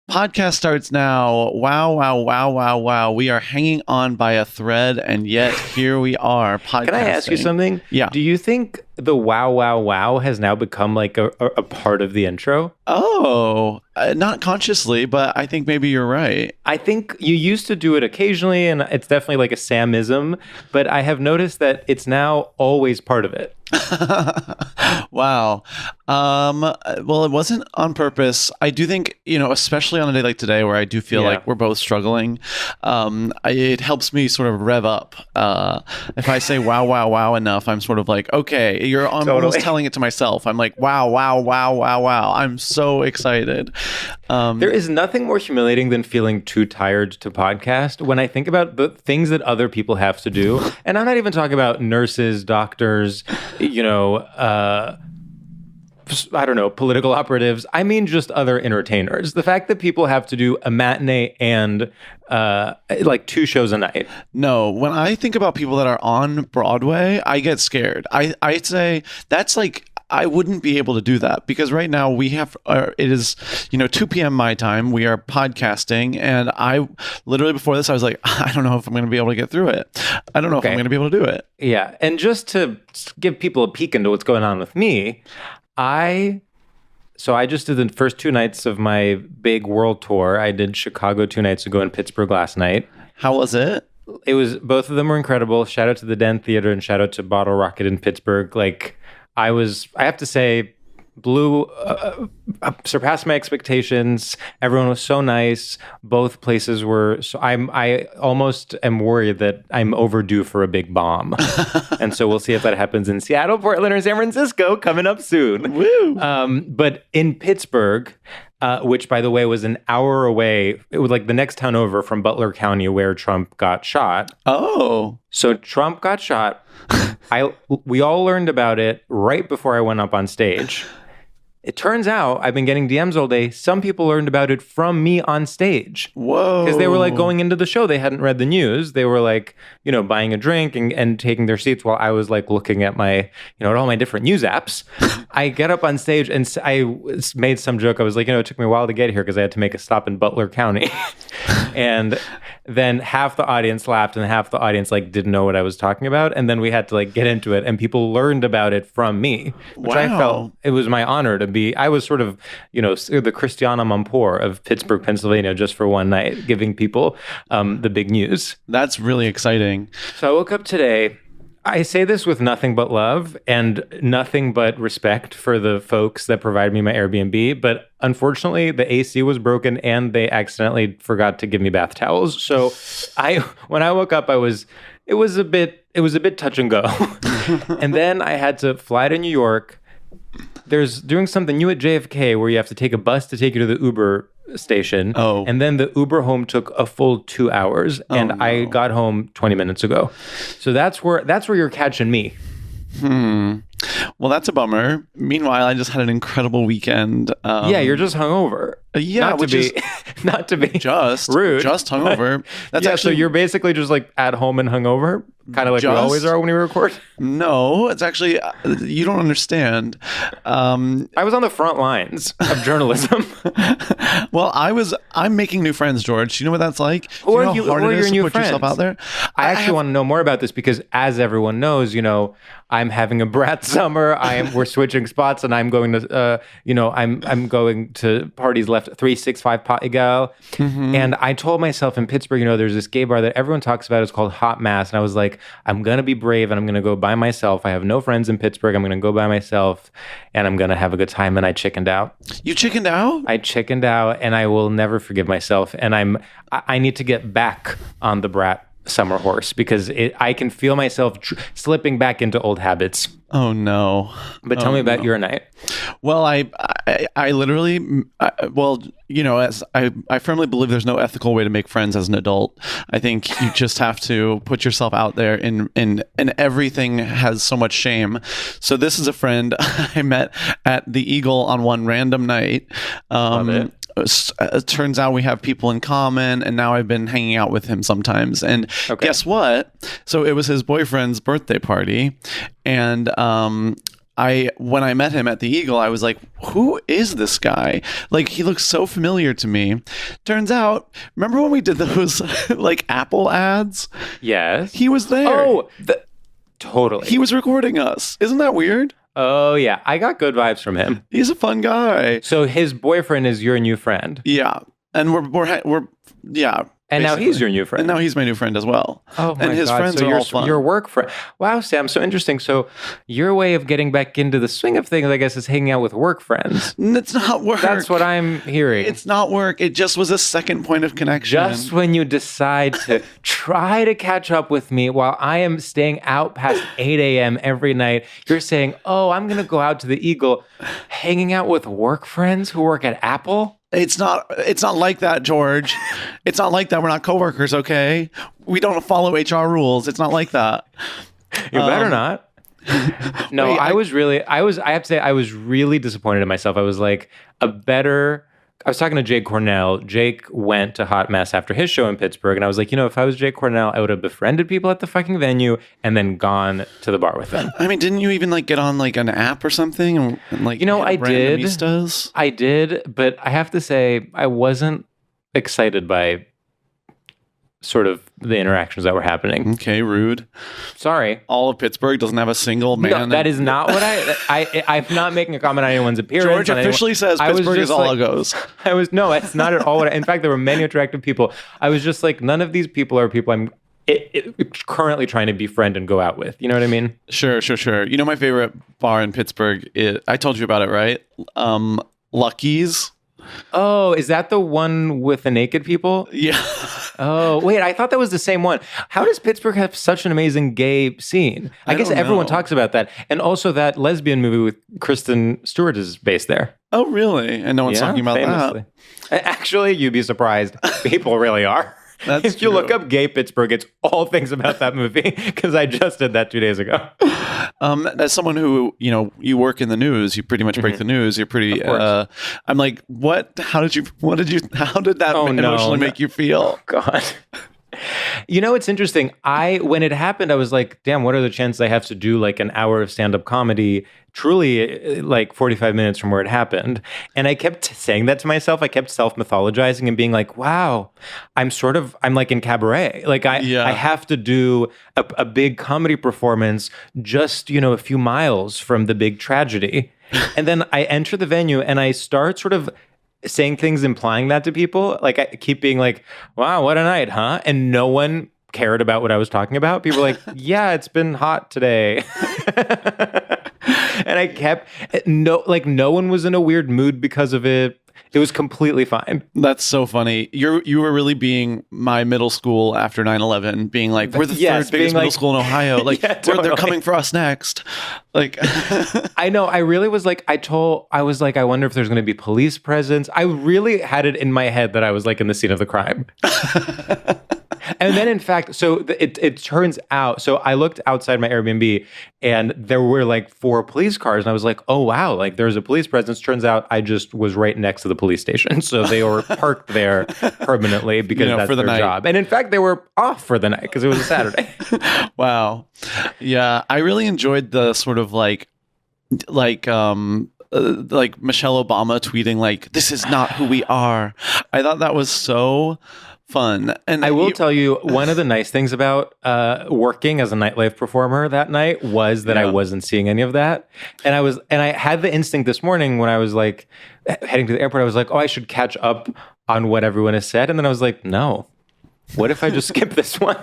Podcast starts now. Wow, wow, wow, wow, wow. We are hanging on by a thread, and yet here we are podcasting. Can I ask you something? Yeah. Do you think the wow, wow, wow has now become like a part of the intro? Oh, not consciously, but I think maybe you're right. I think you used to do it occasionally, and it's definitely like a Samism, but I have noticed that it's now always part of it. Wow. Well, it wasn't on purpose. I do think, especially on a day like today where I do feel like we're both struggling, it helps me sort of rev up. If I say wow, wow, wow enough, I'm sort of like, okay, I'm almost telling it to myself. I'm like, wow, wow, wow, wow, wow. I'm so excited. There is nothing more humiliating than feeling too tired to podcast. When I think about the things that other people have to do, and I'm not even talking about nurses, doctors, I don't know, political operatives. I mean, just other entertainers. The fact that people have to do a matinee and like 2 shows a night. No, when I think about people that are on Broadway, I get scared. I'd say that's like, I wouldn't be able to do that because right now we have, it is, 2 p.m. my time. We are podcasting. And I literally before this, I was like, I don't know if I'm going to be able to get through it. I don't know if I'm going to be able to do it. Yeah. And just to give people a peek into what's going on with me, I just did the first 2 nights of my big world tour. I did Chicago 2 nights ago and Pittsburgh last night. How was it? It was, both of them were incredible. Shout out to the Den Theater and shout out to Bottle Rocket in Pittsburgh. Like, I have to say, surpassed my expectations. Everyone was so nice. Both places were, so I almost am worried that I'm overdue for a big bomb. And so we'll see if that happens in Seattle, Portland, or San Francisco coming up soon. Woo! But in Pittsburgh, which, by the way, was an hour away. It was like the next town over from Butler County where Trump got shot. Oh. So Trump got shot. We all learned about it right before I went up on stage. It turns out I've been getting DMs all day. Some people learned about it from me on stage. Whoa. Because they were like going into the show. They hadn't read the news. They were like, buying a drink and taking their seats while I was like looking at my, at all my different news apps. I get up on stage and I made some joke. I was like, it took me a while to get here because I had to make a stop in Butler County. And then half the audience laughed and half the audience like didn't know what I was talking about. And then we had to like get into it and people learned about it from me, which I felt it was my honor to be. I was sort of, the Christiana Mampour of Pittsburgh, Pennsylvania, just for one night, giving people the big news. That's really exciting. So I woke up today. I say this with nothing but love and nothing but respect for the folks that provided me my Airbnb. But unfortunately, the AC was broken and they accidentally forgot to give me bath towels. So when I woke up, it was a bit touch and go. And then I had to fly to New York. There's doing something new at JFK where you have to take a bus to take you to the Uber station. Oh. And then the Uber home took a full 2 hours. And I got home 20 minutes ago. So that's where you're catching me. Well, that's a bummer. Meanwhile, I just had an incredible weekend. Yeah, you're just hungover. Yeah, not to be just rude. Just hungover. That's actually, so you're basically just like at home and hungover, kind of like we always are when we record. No, it's actually you don't understand. I was on the front lines of journalism. Well, I'm making new friends, George. You know what that's like? Who are your new put friends? Yourself out there. I actually want to know more about this because, as everyone knows, I'm having a brat summer. We're switching spots, and I'm going to, I'm going to parties left 365 Potty Gal. Mm-hmm. And I told myself in Pittsburgh, there's this gay bar that everyone talks about. It's called Hot Mass, and I was like, I'm gonna be brave, and I'm gonna go by myself. I have no friends in Pittsburgh. I'm gonna go by myself, and I'm gonna have a good time. And I chickened out. You chickened out? I chickened out, and I will never forgive myself. And I need to get back on the brat summer horse because I can feel myself slipping back into old habits. Oh no! But tell me about your night. Well, I literally, as I firmly believe there's no ethical way to make friends as an adult. I think you just have to put yourself out there, and everything has so much shame. So this is a friend I met at the Eagle on one random night. Love it. It turns out we have people in common, and now I've been hanging out with him sometimes. And guess what? So it was his boyfriend's birthday party, and when I met him at the Eagle, I was like, who is this guy? Like, he looks so familiar to me. Turns out, remember when we did those like Apple ads? Yes. He was there. Oh, totally. He was recording us. Isn't that weird? Oh, yeah. I got good vibes from him. He's a fun guy. So his boyfriend is your new friend. Yeah. And we're yeah. And basically. now he's your new friend. And now he's my new friend as well. Oh my And his God. friends so are all fun. Your work friend. Wow, Sam, so interesting. So your way of getting back into the swing of things, I guess, is hanging out with work friends. It's not work. That's what I'm hearing. It's not work. It just was a second point of connection. Just when you decide to try to catch up with me while I am staying out past 8 a.m. every night, you're saying, oh, I'm going to go out to the Eagle, hanging out with work friends who work at Apple? It's not like that, George. It's not like that. We're not coworkers, okay? We don't follow HR rules. It's not like that. You better not. No, Wait, I have to say, I was really disappointed in myself. I was like, I was talking to Jake Cornell. Jake went to Hot Mess after his show in Pittsburgh. And I was like, if I was Jake Cornell, I would have befriended people at the fucking venue and then gone to the bar with them. I mean, didn't you even like get on like an app or something? And like, I did. Randomistas? I did. But I have to say, I wasn't excited by sort of the interactions that were happening. Okay, rude. Sorry. All of Pittsburgh doesn't have a single man. No, that is not what I'm not making a comment on anyone's appearance. George officially says Pittsburgh is all it goes. No, it's not at all in fact, there were many attractive people. I was just like, none of these people are people I'm currently trying to befriend and go out with. You know what I mean? Sure. My favorite bar in Pittsburgh is, I told you about it, right? Lucky's. Oh, is that the one with the naked people? Yeah. Oh, wait, I thought that was the same one. How does Pittsburgh have such an amazing gay scene? I guess everyone talks about that. And also that lesbian movie with Kristen Stewart is based there. Oh, really? And no one's talking about famously. That? Actually, you'd be surprised. People really are. If you look up gay Pittsburgh, it's all things about that movie, because I just did that 2 days ago. As someone who, you work in the news, you pretty much break the news. You're pretty, I'm like, how did that emotionally make you feel? Oh, God. It's interesting. When it happened, I was like, damn, what are the chances I have to do like an hour of stand-up comedy, truly like 45 minutes from where it happened? And I kept saying that to myself. I kept self-mythologizing and being like, wow, I'm like in cabaret. Like I have to do a big comedy performance just, a few miles from the big tragedy. And then I enter the venue and I start sort of saying things implying that to people. Like I keep being like, wow, what a night, huh? And no one cared about what I was talking about. People were like, yeah, it's been hot today. And I kept, no one was in a weird mood because of it. It was completely fine. That's so funny. You were really being my middle school after 9/11, being like, we're the third biggest middle school in Ohio. Like, they're coming for us next. Like, I know. I really was like, I was like, I wonder if there's going to be police presence. I really had it in my head that I was like in the scene of the crime. And then, in fact, so it turns out, so I looked outside my Airbnb and there were like 4 police cars. And I was like, oh, wow, like there's a police presence. Turns out I just was right next to the police station. So they were parked there permanently because that's their job. And in fact, they were off for the night because it was a Saturday. Wow. Yeah, I really enjoyed the sort of like Michelle Obama tweeting like, this is not who we are. I thought that was so fun. And I will tell you, one of the nice things about working as a nightlife performer that night was that I wasn't seeing any of that. And I had the instinct this morning when I was like heading to the airport, I was like, oh, I should catch up on what everyone has said. And then I was like, no, what if I just skip this one?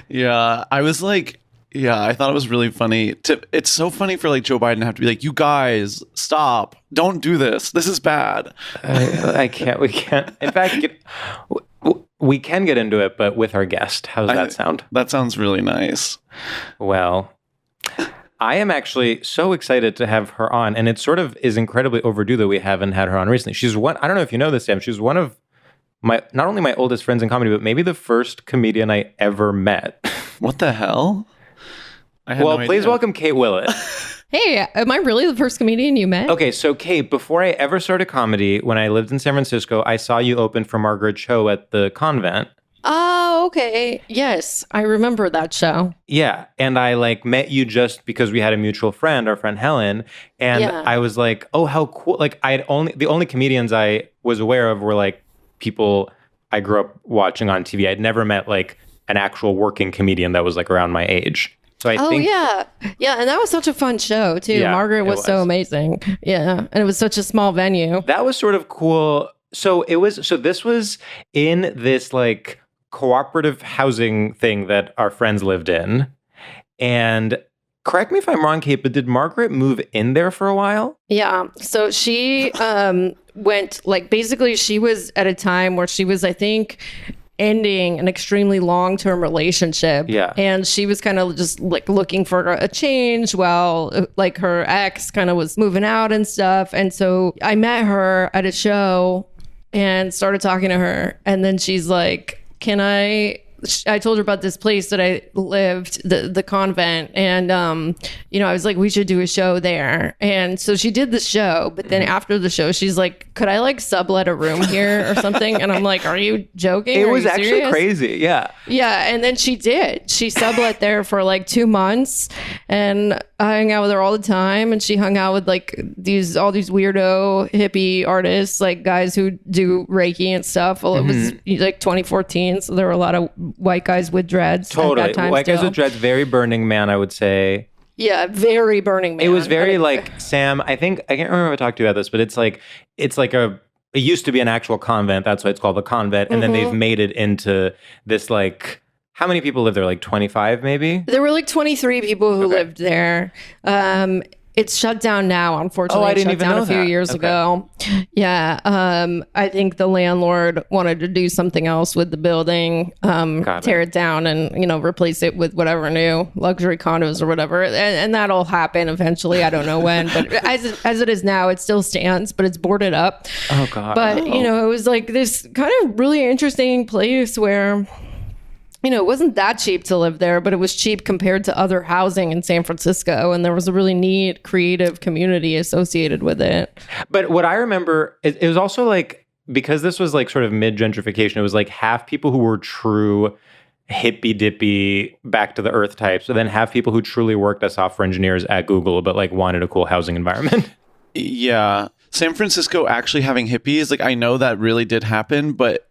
Yeah, I was like, I thought it was really funny. It's so funny for like Joe Biden to have to be like, you guys, stop. Don't do this. This is bad. I can't. We can't. In fact, we can get into it, but with our guest. How does that sound? That sounds really nice. Well, I am actually so excited to have her on, and it sort of is incredibly overdue that we haven't had her on recently. She's one, I don't know if you know this, Sam, she's one of not only my oldest friends in comedy, but maybe the first comedian I ever met. What the hell? Please welcome Kate Willett. Hey, am I really the first comedian you met? Okay, so Kate, before I ever started comedy, when I lived in San Francisco, I saw you open for Margaret Cho at the Convent. Oh, okay. Yes, I remember that show. Yeah. And I like met you just because we had a mutual friend, our friend Helen. And I was like, oh, how cool. Like the only comedians I was aware of were like people I grew up watching on TV. I'd never met like an actual working comedian that was like around my age. So I think, yeah, and that was such a fun show too. Yeah, Margaret was so amazing. Yeah, and it was such a small venue. That was sort of cool. So this was in this like cooperative housing thing that our friends lived in. And correct me if I'm wrong, Kate, but did Margaret move in there for a while? Yeah. So she went like basically she was at a time where she was, I think, ending an extremely long-term relationship. Yeah. And she was kind of just like looking for a change while like her ex kind of was moving out and stuff. And so I met her at a show and started talking to her. And then she's like, I told her about this place that I lived, the convent. And, I was like, we should do a show there. And so she did the show. But then after the show, she's like, could I like sublet a room here or something? And I'm like, are you joking? It was actually crazy. Yeah. Yeah. And then she did. She sublet there for like 2 months. And I hung out with her all the time. And she hung out with like all these weirdo hippie artists, like guys who do Reiki and stuff. Well, it was like 2014. So there were a lot of white guys with dreads. Totally. At that time white guys with dreads, very Burning Man, I would say. Yeah, very Burning Man. It was very like Sam. I can't remember if I talked to you about this, but it's like it used to be an actual convent. That's why it's called the convent. And then they've made it into this like, how many people live there? Like 25 maybe? There were like 23 people who lived there. It's shut down now, unfortunately. I didn't even know a few years ago. Yeah. I think the landlord wanted to do something else with the building, tear it down and, replace it with whatever new luxury condos or whatever. And that'll happen eventually. I don't know when, but as it is now, it still stands, but it's boarded up. Oh, God. But, it was like this kind of really interesting place where it wasn't that cheap to live there, but it was cheap compared to other housing in San Francisco. And there was a really neat, creative community associated with it. But what I remember, it was also like, because this was like sort of mid-gentrification, it was like half people who were true hippy-dippy, back to the earth types, and then half people who truly worked as software engineers at Google, but like wanted a cool housing environment. Yeah. San Francisco actually having hippies, like I know that really did happen, but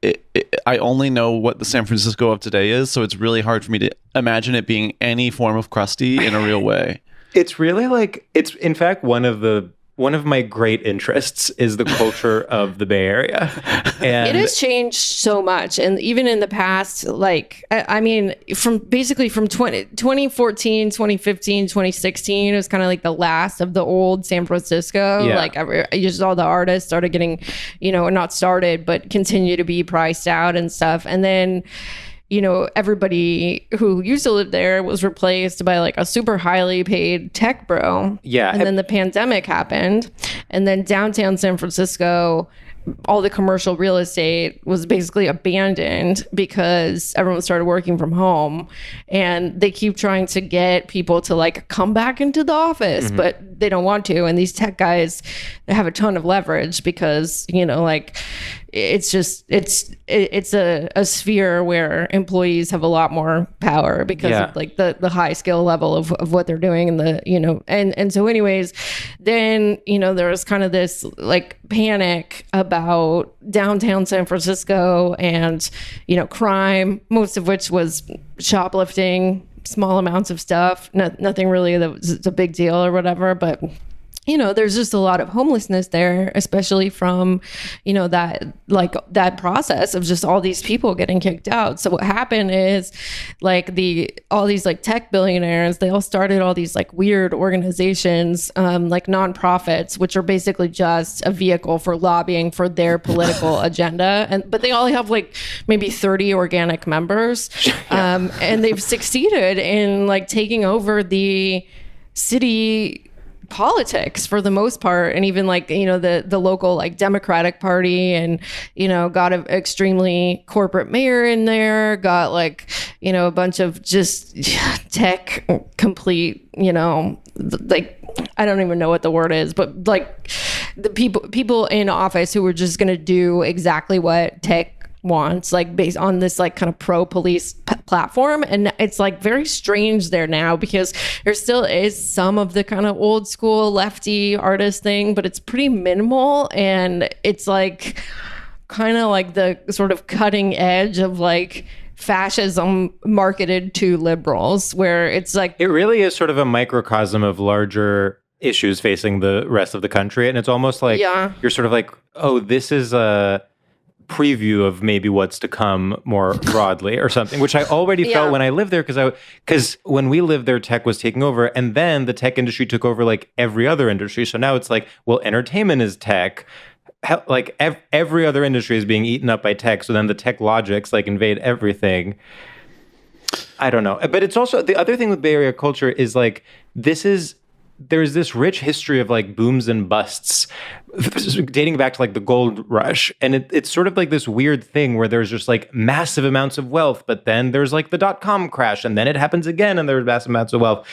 I only know what the San Francisco of today is, so it's really hard for me to imagine it being any form of crusty in a real way. It's really like, it's in fact one of my great interests is the culture of the Bay Area. And it has changed so much. And even in the past, like, I mean, from 2014, 2015, 2016, it was kind of like the last of the old San Francisco. Yeah. Like just all the artists started getting, not started, but continue to be priced out and stuff. And then, everybody who used to live there was replaced by like a super highly paid tech bro. Yeah. And then the pandemic happened. And then downtown San Francisco, all the commercial real estate was basically abandoned because everyone started working from home, and they keep trying to get people to like come back into the office, but they don't want to. And these tech guys, they have a ton of leverage because, like it's a sphere where employees have a lot more power because of like the high skill level of what they're doing and and so anyways, then, there was kind of this like panic about downtown San Francisco and, crime, most of which was shoplifting, small amounts of stuff, nothing really that was a big deal or whatever, but there's just a lot of homelessness there, especially from, that process of just all these people getting kicked out. So what happened is like all these like tech billionaires, they all started all these like weird organizations, like nonprofits, which are basically just a vehicle for lobbying for their political agenda. But they all have like maybe 30 organic members. And they've succeeded in like taking over the city politics for the most part, and even like the local like Democratic Party, and got an extremely corporate mayor in there, got like a bunch of just tech complete like I don't even know what the word is, but like the people in office who were just going to do exactly what tech wants, like based on this like kind of pro-police platform. And it's like very strange there now because there still is some of the kind of old school lefty artist thing, but it's pretty minimal, and it's like kind of like the sort of cutting edge of like fascism marketed to liberals, where it's like it really is sort of a microcosm of larger issues facing the rest of the country, and it's almost like you're sort of like, oh, this is a preview of maybe what's to come more broadly or something, which I already felt when I lived there, because when we lived there, tech was taking over, and then the tech industry took over like every other industry. So now it's like, well, entertainment is tech. Like every other industry is being eaten up by tech. So then the tech logics like invade everything. I don't know. But it's also, the other thing with Bay Area culture is like, there's this rich history of like booms and busts dating back to like the gold rush. And it's sort of like this weird thing where there's just like massive amounts of wealth, but then there's like the .com crash, and then it happens again and there's massive amounts of wealth.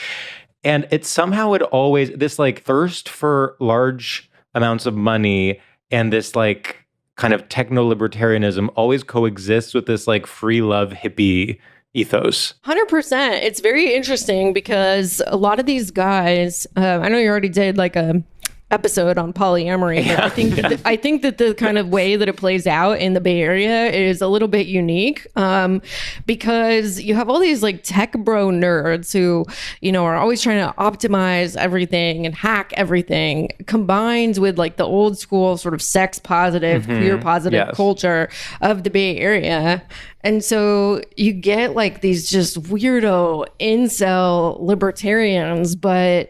And it's somehow this like thirst for large amounts of money and this like kind of techno-libertarianism always coexists with this like free love hippie ethos. 100%. It's very interesting because a lot of these guys, I know you already did like a episode on polyamory, but I think that the kind of way that it plays out in the Bay Area is a little bit unique, because you have all these like tech bro nerds who, you know, are always trying to optimize everything and hack everything, combined with like the old school sort of sex positive, queer positive culture of the Bay Area. And so you get like these just weirdo incel libertarians, but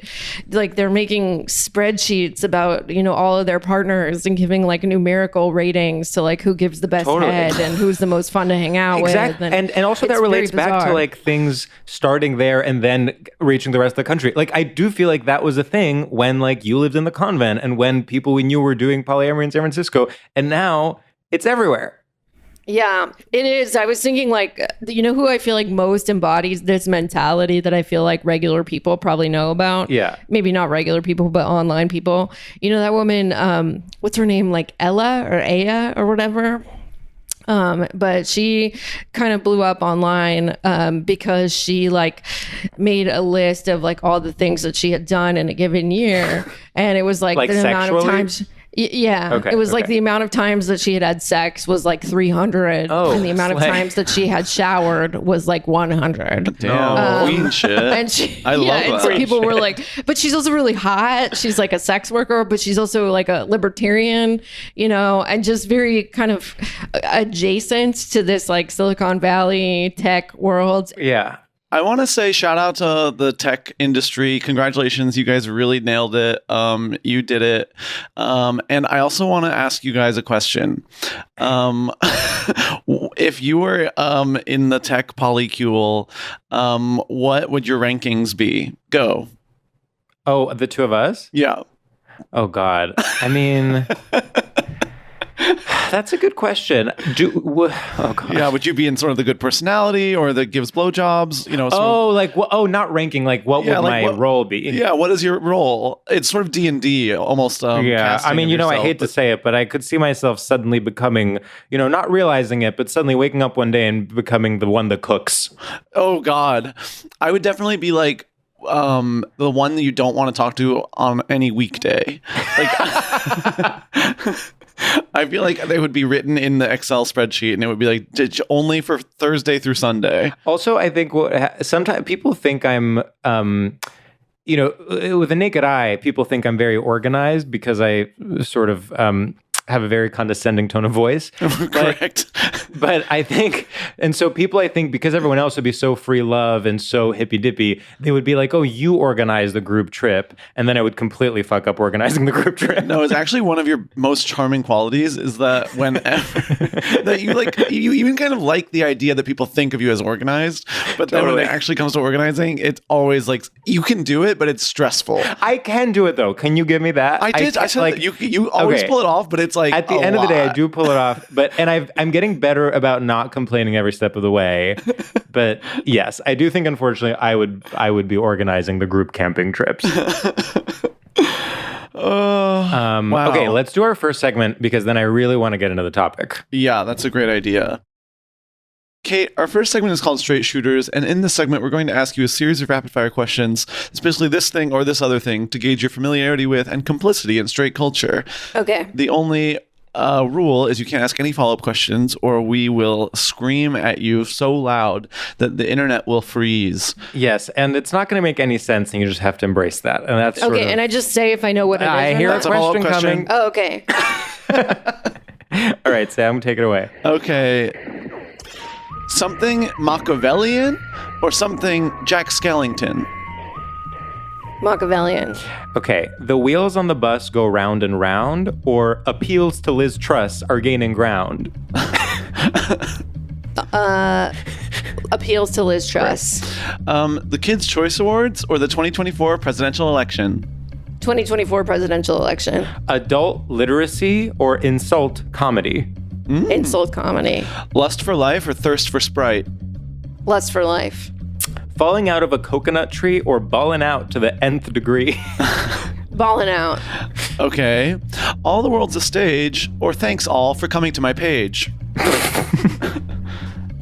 like they're making spreadsheets about, you know, all of their partners and giving like numerical ratings to like who gives the best head and who's the most fun to hang out with. And also that relates back to like things starting there and then reaching the rest of the country. Like I do feel like that was a thing when like you lived in the convent and when people we knew were doing polyamory in San Francisco, and now it's everywhere. Yeah, it is. I was thinking like, you know who I feel like most embodies this mentality that I feel like regular people probably know about? Yeah. Maybe not regular people, but online people. You know that woman, what's her name? Like Ella or Aya or whatever? But she kind of blew up online because she like made a list of like all the things that she had done in a given year. And it was like the amount of times... it was like the amount of times that she had sex was like 300, and the amount of times that she had showered was like 100. Damn, queen shit. And I love that. And so people were like, but she's also really hot. She's like a sex worker, but she's also like a libertarian, you know, and just very kind of adjacent to this like Silicon Valley tech world. Yeah. I want to say shout out to the tech industry. Congratulations. You guys really nailed it. You did it. And I also want to ask you guys a question. If you were in the tech polycule, what would your rankings be? Go. Oh, the two of us? Yeah. Oh, God. I mean... That's a good question. Oh God. Yeah, would you be in sort of the good personality or that gives blowjobs? You know. Not ranking. Like, what would my role be? Yeah, what is your role? It's sort of D&D almost. I mean, you know, I hate to say it, but I could see myself suddenly becoming, you know, not realizing it, but suddenly waking up one day and becoming the one that cooks. Oh God, I would definitely be like the one that you don't want to talk to on any weekday. Like. I feel like they would be written in the Excel spreadsheet, and it would be like only for Thursday through Sunday. Also, I think sometimes people think I'm, you know, with the naked eye, people think I'm very organized because I sort of have a very condescending tone of voice. Correct. But I think, and so people, I think, because everyone else would be so free love and so hippy dippy, they would be like, oh, you organize the group trip. And then I would completely fuck up organizing the group trip. No, it's actually one of your most charming qualities is that whenever that you like, you even kind of like the idea that people think of you as organized, but then when it actually comes to organizing, it's always like, you can do it, but it's stressful. I can do it though. Can you give me that? I did. I said like, you always pull it off, but it's like at the end of the day, I do pull it off, and I'm getting better about not complaining every step of the way. But yes, I do think unfortunately I would be organizing the group camping trips. Wow. Okay, let's do our first segment because then I really want to get into the topic. Yeah, that's a great idea. Kate, our first segment is called Straight Shooters, and in this segment, we're going to ask you a series of rapid-fire questions, especially this thing or this other thing, to gauge your familiarity with and complicity in straight culture. Okay. The only rule is you can't ask any follow-up questions, or we will scream at you so loud that the internet will freeze. Yes, and it's not going to make any sense, and you just have to embrace that. And that's okay. And I just say if I know what it is. I hear a question coming. Oh, okay. All right, Sam, take it away. Okay. Something Machiavellian or something Jack Skellington? Machiavellian. Okay, the wheels on the bus go round and round, or appeals to Liz Truss are gaining ground. Appeals to Liz Truss. The Kids' Choice Awards or the 2024 presidential election? 2024 presidential election. Adult literacy or insult comedy? Insult comedy. Lust for life or thirst for Sprite? Lust for life. Falling out of a coconut tree or balling out to the nth degree? Balling out. Okay. All the world's a stage or thanks all for coming to my page?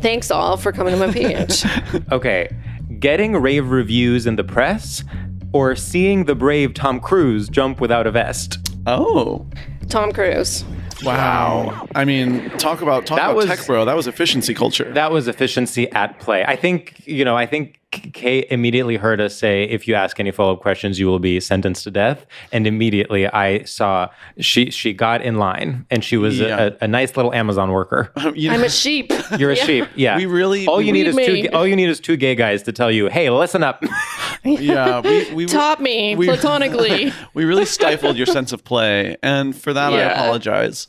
Thanks all for coming to my page. Okay. Getting rave reviews in the press or seeing the brave Tom Cruise jump without a vest? Oh. Tom Cruise. Wow. I mean, talk about tech, bro. That was efficiency culture. That was efficiency at play. I think Kate immediately heard us say, if you ask any follow-up questions, you will be sentenced to death. And immediately I saw she got in line, and she was a nice little Amazon worker. I'm a sheep. You're a sheep. Yeah. All you need is two gay guys to tell you, hey, listen up. Yeah. We taught me platonically. We really stifled your sense of play, and for that I apologize.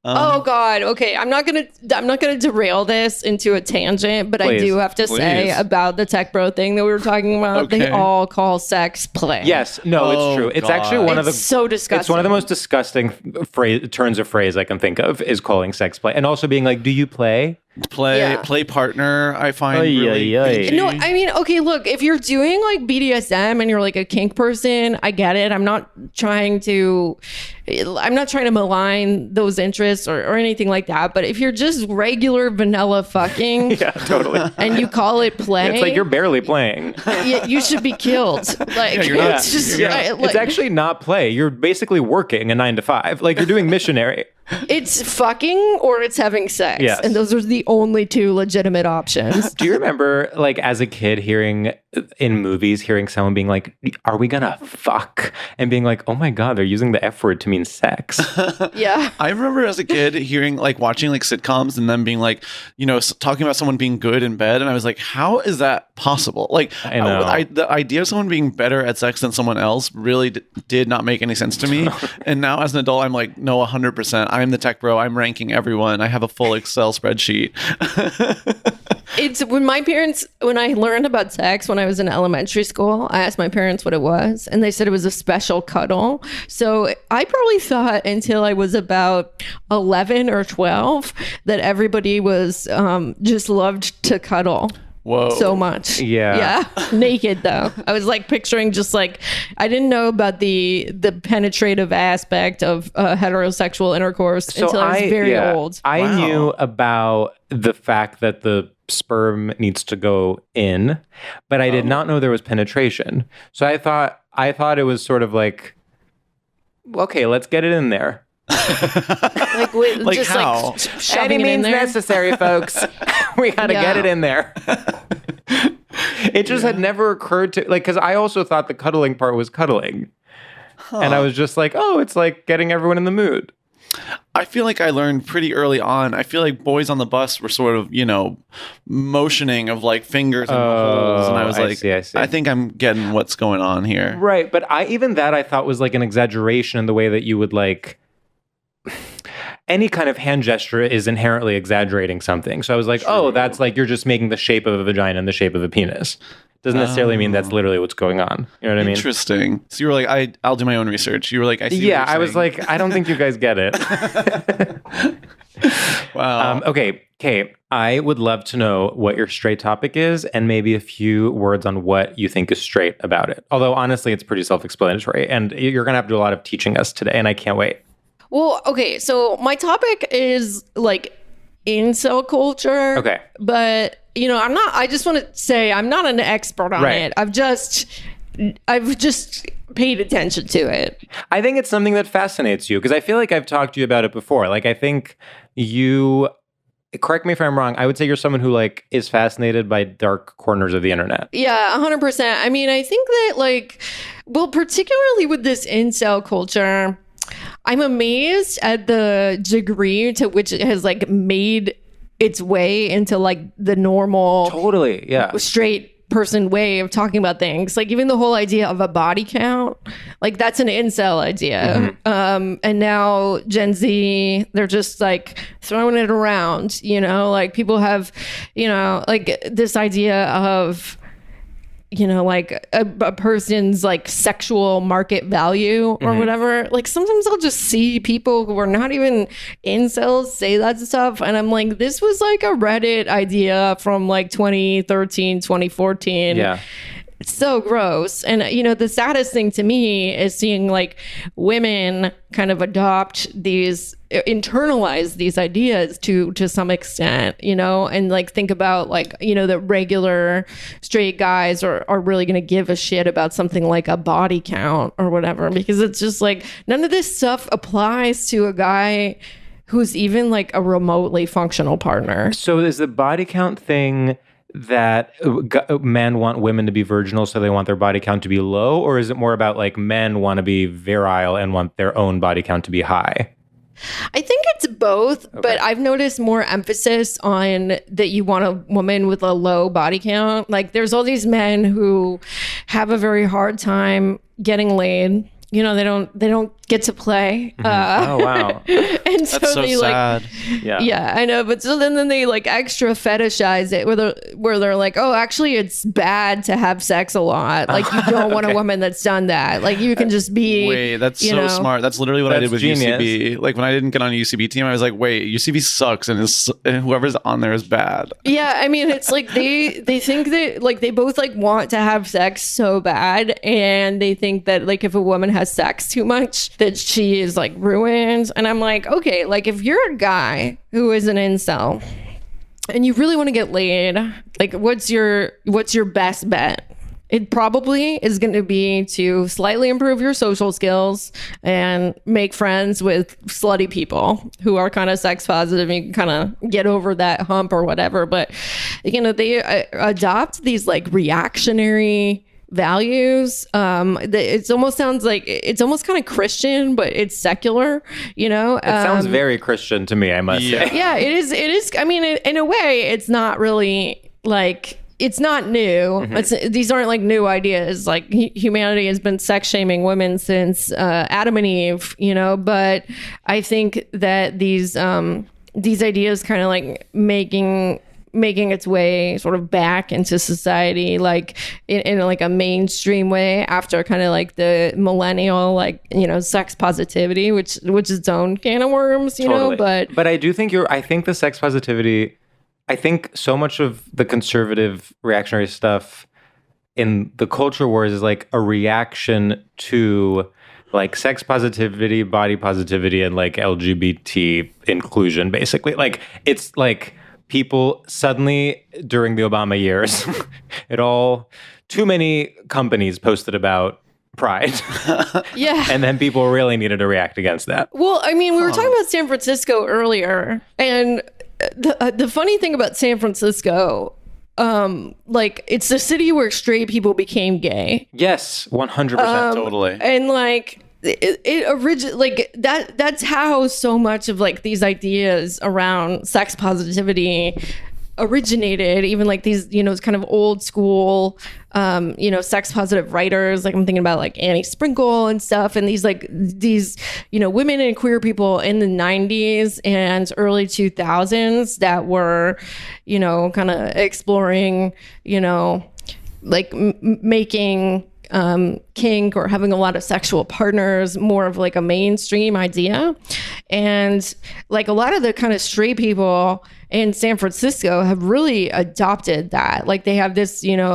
Oh God. Okay. I'm not gonna derail this into a tangent, but I do have to say about the tech bro thing that we were talking about. Okay. They all call sex play. Yes. No, it's true. It's actually so disgusting. It's one of the most disgusting turns of phrase I can think of is calling sex play, and also being like, "Do you play?" Play partner, I find really No, I mean, okay, look, if you're doing like BDSM and you're like a kink person, I get it. I'm not trying to malign those interests or anything like that. But if you're just regular vanilla fucking, yeah, totally, and you call it play, it's like you're barely playing. You should be killed. Like it's actually not play. You're basically working a 9 to 5. Like you're doing missionary. It's fucking or it's having sex. Yes. And those are the only two legitimate options. Do you remember, like, as a kid hearing someone being like, are we gonna fuck? And being like, oh my God, they're using the F word to mean sex. Yeah. I remember as a kid watching like sitcoms and then being like, talking about someone being good in bed. And I was like, how is that possible? Like, I know. The idea of someone being better at sex than someone else really did not make any sense to me. And now as an adult, I'm like, no, 100%. I'm the tech bro. I'm ranking everyone. I have a full Excel spreadsheet. It's when I learned about sex when I was in elementary school, I asked my parents what it was, and they said it was a special cuddle. So I probably thought until I was about 11 or 12 that everybody was just loved to cuddle. Whoa. So much. Yeah. Naked though. I was like picturing just like, I didn't know about the penetrative aspect of heterosexual intercourse until I was very old. I knew about the fact that the sperm needs to go in, but I did not know there was penetration. So I thought it was sort of like, okay, let's get it in there. Like just how? like shoving Any it in means there. necessary, folks. We gotta get it in there. It just had never occurred to, like, because I also thought the cuddling part was cuddling. And I was just like, oh, it's like getting everyone in the mood. I feel like I learned pretty early on. I feel like boys on the bus were sort of, motioning of like fingers in the holes. And I was like, I see. I think I'm getting what's going on here. Right. But I thought was like an exaggeration in the way that you would like, any kind of hand gesture is inherently exaggerating something. So I was like, oh, that's like you're just making the shape of a vagina in the shape of a penis. Doesn't necessarily mean that's literally what's going on. You know what I mean? Interesting. So you were like, I'll do my own research. You were like, I see. Yeah, I was like, I don't think you guys get it. Wow. Okay, Kate, I would love to know what your straight topic is and maybe a few words on what you think is straight about it. Although, honestly, it's pretty self-explanatory. And you're going to have to do a lot of teaching us today, and I can't wait. Well, okay, so my topic is like incel culture. Okay. But, I just want to say I'm not an expert on it. I've just paid attention to it. I think it's something that fascinates you because I feel like I've talked to you about it before. Like, I think you... Correct me if I'm wrong. I would say you're someone who like is fascinated by dark corners of the internet. Yeah, 100%. I mean, I think that particularly with this incel culture, I'm amazed at the degree to which it has like made its way into like the normal, totally, straight person way of talking about things. Like even the whole idea of a body count, like that's an incel idea. Mm-hmm. And now Gen Z, they're just like throwing it around, like people have, like this idea of, like a person's like sexual market value or mm-hmm. whatever. Like sometimes I'll just see people who are not even incels say that stuff. And I'm like, this was like a Reddit idea from like 2013, 2014. Yeah. It's so gross. And, the saddest thing to me is seeing like women kind of internalize these ideas to some extent, and like think about like, the regular straight guys are really going to give a shit about something like a body count or whatever, because it's just like none of this stuff applies to a guy who's even like a remotely functional partner. So is the body count thing that men want women to be virginal, so they want their body count to be low? Or is it more about like men want to be virile and want their own body count to be high? I think it's both, okay. But I've noticed more emphasis on that you want a woman with a low body count. Like there's all these men who have a very hard time getting laid. They don't get to play. Mm-hmm. Oh wow! And so that's so they sad. Yeah, I know. But so then they like extra fetishize it, where they're like, oh, actually, it's bad to have sex a lot. Like you don't want a woman that's done that. Like you can just be. Wait, that's so smart. That's literally what I did with genius. UCB. Like when I didn't get on a UCB team, I was like, wait, UCB sucks, and whoever's on there is bad. Yeah, I mean, it's like they think that like they both like want to have sex so bad, and they think that like if a woman has sex too much that she is like ruined. And I'm like, okay, like if you're a guy who is an incel and you really want to get laid, like what's your best bet? It probably is going to be to slightly improve your social skills and make friends with slutty people who are kind of sex positive. You can kind of get over that hump or whatever. But they adopt these like reactionary values. It almost sounds like it's almost kind of Christian, but it's secular, It sounds very Christian to me, I must say. Yeah, it is. I mean, in a way, it's not really like, it's not new. Mm-hmm. These aren't like new ideas. Like humanity has been sex shaming women since Adam and Eve, but I think that these ideas kind of like making its way sort of back into society, like in like a mainstream way after kind of like the millennial, like, sex positivity, which is its own can of worms, totally. But I do think I think the sex positivity, I think so much of the conservative reactionary stuff in the culture wars is like a reaction to like sex positivity, body positivity, and like LGBT inclusion, basically. Like it's like people suddenly during the Obama years, too many companies posted about Pride. Yeah. And then people really needed to react against that. Well, I mean, we were talking about San Francisco earlier, and the funny thing about San Francisco, like it's the city where straight people became gay. Yes, 100%. Totally. And like that's how so much of like these ideas around sex positivity originated. Even like these, kind of old school, sex positive writers. Like I'm thinking about like Annie Sprinkle and stuff, and these women and queer people in the 90s and early 2000s that were, kind of exploring, like making kink or having a lot of sexual partners more of like a mainstream idea. And like a lot of the kind of straight people in San Francisco have really adopted that. Like they have this, you know,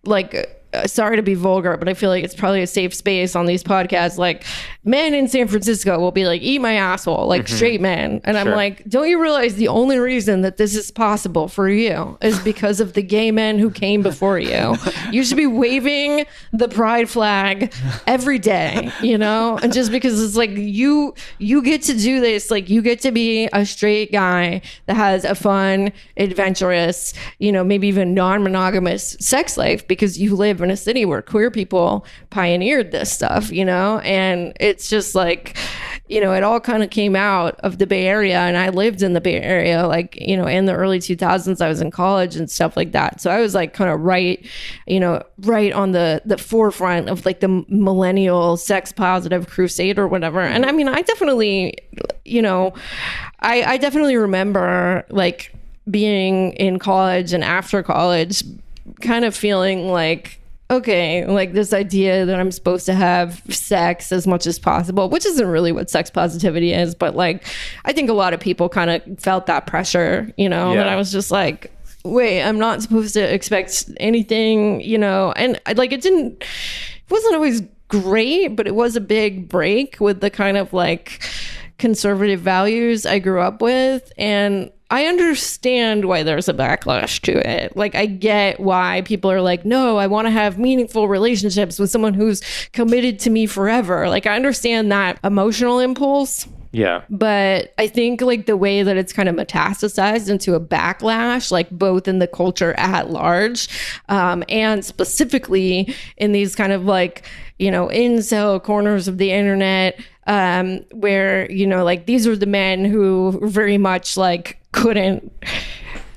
like sorry to be vulgar, but I feel like it's probably a safe space on these podcasts. Like men in San Francisco will be like, eat my asshole, like straight men. And I'm like, don't you realize the only reason that this is possible for you is because of the gay men who came before you? You should be waving the pride flag every day, you know? And just because it's like, you get to do this, like you get to be a straight guy that has a fun, adventurous, you know, maybe even non-monogamous sex life because you live in a city where queer people pioneered this stuff, you know? And it's just like, you know, it all kind of came out of the Bay Area, and I lived in the Bay Area, like, you know, in the early 2000s. I was in college and stuff like that. So I was like kind of right on the forefront of like the millennial sex positive crusade or whatever. And I mean, I definitely, you know, I definitely remember like being in college and after college kind of feeling like, okay, like this idea that I'm supposed to have sex as much as possible, which isn't really what sex positivity is, but like I think a lot of people kind of felt that pressure, you know, and I was just like, wait, I'm not supposed to expect anything, you know, and like it wasn't always great, but it was a big break with the kind of like conservative values I grew up with. And I understand why there's a backlash to it. Like, I get why people are like, no, I want to have meaningful relationships with someone who's committed to me forever. Like, I understand that emotional impulse. Yeah. But I think like the way that it's kind of metastasized into a backlash, like both in the culture at large, and specifically in these kind of like, you know, incel corners of the internet, where, you know, like these are the men who very much like couldn't,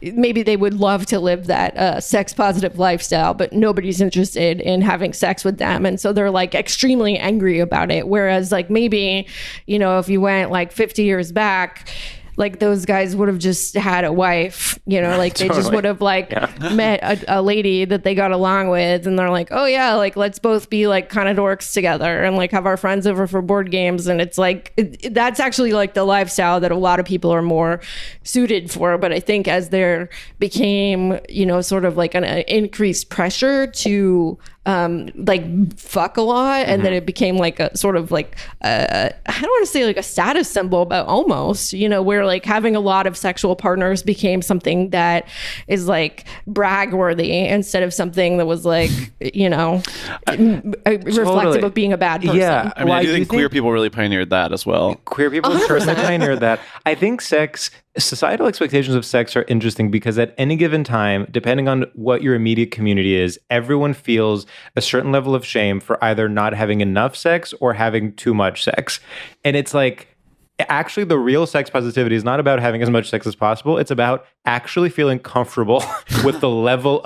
maybe they would love to live that sex positive lifestyle, but nobody's interested in having sex with them. And so they're like extremely angry about it. Whereas like maybe, you know, if you went like 50 years back, like those guys would have just had a wife, you know, like they just would have like met a lady that they got along with, and they're like, oh yeah, like let's both be like kind of dorks together and like have our friends over for board games. And it's like that's actually like the lifestyle that a lot of people are more suited for. But I think as there became, you know, sort of like an increased pressure to like fuck a lot, and then it became like a sort of like I don't want to say like a status symbol, but almost, you know, where like having a lot of sexual partners became something that is like brag worthy instead of something that was like, you know, reflective of being a bad person. Yeah, I mean, I do think queer people really pioneered that as well. Queer people certainly pioneered that. I think societal expectations of sex are interesting because at any given time, depending on what your immediate community is, everyone feels a certain level of shame for either not having enough sex or having too much sex. And it's like, actually, the real sex positivity is not about having as much sex as possible. It's about actually feeling comfortable with the level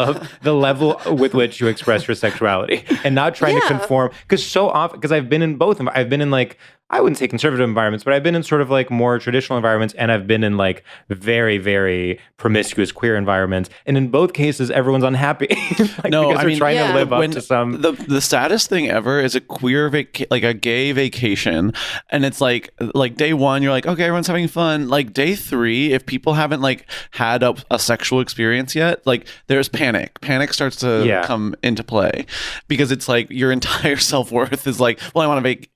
with which you express your sexuality and not trying to conform. Because so often, because I've been in both. I've been in like, I wouldn't say conservative environments, but I've been in sort of like more traditional environments, and I've been in like very, very promiscuous queer environments. And in both cases, everyone's unhappy. Like, no, because I they're mean, trying to live up to some. The saddest thing ever is a queer like a gay vacation, and it's like day one, you're like, okay, everyone's having fun. Like day 3, if people haven't like had a sexual experience yet, like there's panic. Panic starts to come into play because it's like your entire self-worth is like, well,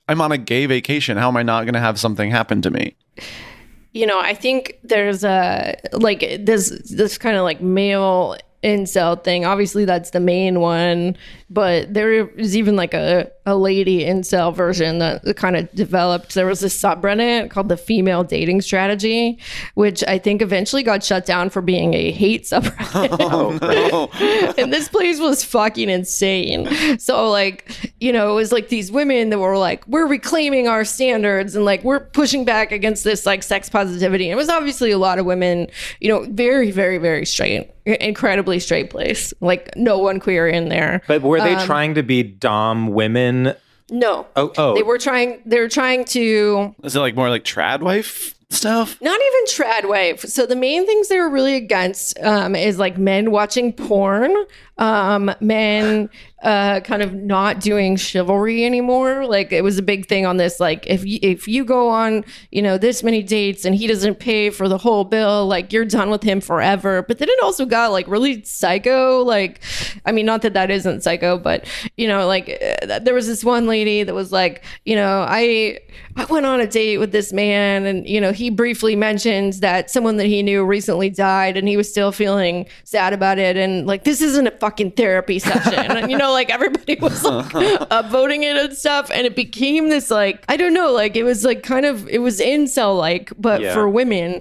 I'm on a gay vacation. How am I not going to have something happen to me? You know, I think there's this kind of like male incel thing. Obviously, that's the main one, but there is even like a lady incel version that kind of developed. There was this subreddit called the Female Dating Strategy, which I think eventually got shut down for being a hate subreddit. Oh, no. And this place was fucking insane. So like, you know, it was like these women that were like, we're reclaiming our standards and like we're pushing back against this like sex positivity. And it was obviously a lot of women, you know, very, very, very straight, incredibly straight place, like no one queer in there. But were they trying to be dom women? No. Oh. They were trying to. Is it like more like trad wife stuff? Not even trad wife. So the main things they were really against is like men watching porn, men kind of not doing chivalry anymore. Like it was a big thing on this, like if you go on, this many dates and he doesn't pay for the whole bill, like you're done with him forever. But then it also got like really psycho. Like, I mean, not that isn't psycho, but there was this one lady that was like, I went on a date with this man and, he briefly mentioned that someone that he knew recently died and he was still feeling sad about it. And like, this isn't a fucking therapy session. And, like everybody was like upvoting it and stuff. And it became this like, I don't know, like it was like it was incel like, but for women,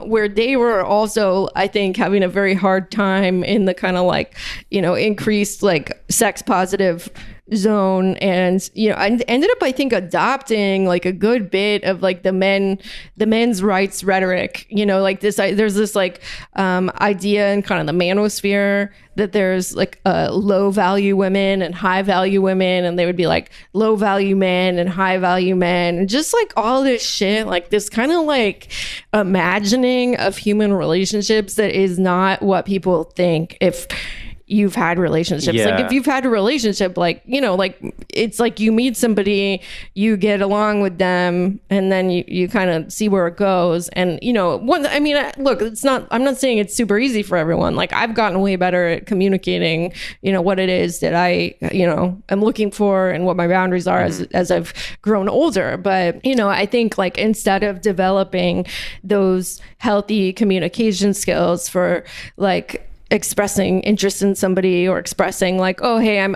where they were also, I think, having a very hard time in the kind of like, increased like sex positive zone. And I ended up, I think, adopting like a good bit of like the men's rights rhetoric, like there's this like idea in kind of the manosphere that there's like low value women and high value women, and they would be like low value men and high value men, and just like all this shit, like this kind of like imagining of human relationships that is not what people think if you've had relationships. Like if you've had a relationship, like like it's like you meet somebody, you get along with them, and then you kind of see where it goes. And look, I'm not saying it's super easy for everyone. Like I've gotten way better at communicating what it is that I am looking for and what my boundaries are as I've grown older. But I think like instead of developing those healthy communication skills for like expressing interest in somebody, or expressing like, oh, hey, I'm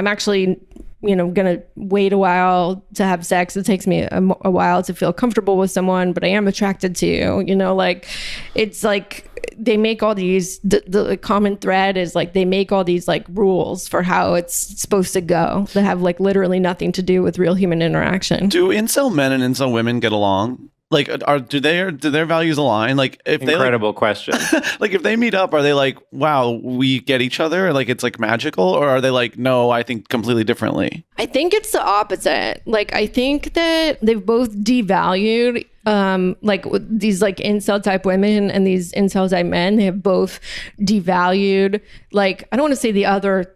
actually, gonna wait a while to have sex. It takes me a while to feel comfortable with someone, but I am attracted to you, like it's like they make all these, the common thread is like they make all these like rules for how it's supposed to go that have like literally nothing to do with real human interaction. Do incel men and incel women get along? Like, do their values align? Like, if incredible question. Like, if they meet up, are they like, wow, we get each other? Like, it's like magical, or are they like, no, I think completely differently? I think it's the opposite. Like, I think that they've both devalued like these like incel type women and these incel type men. They have both devalued, like, I don't want to say the other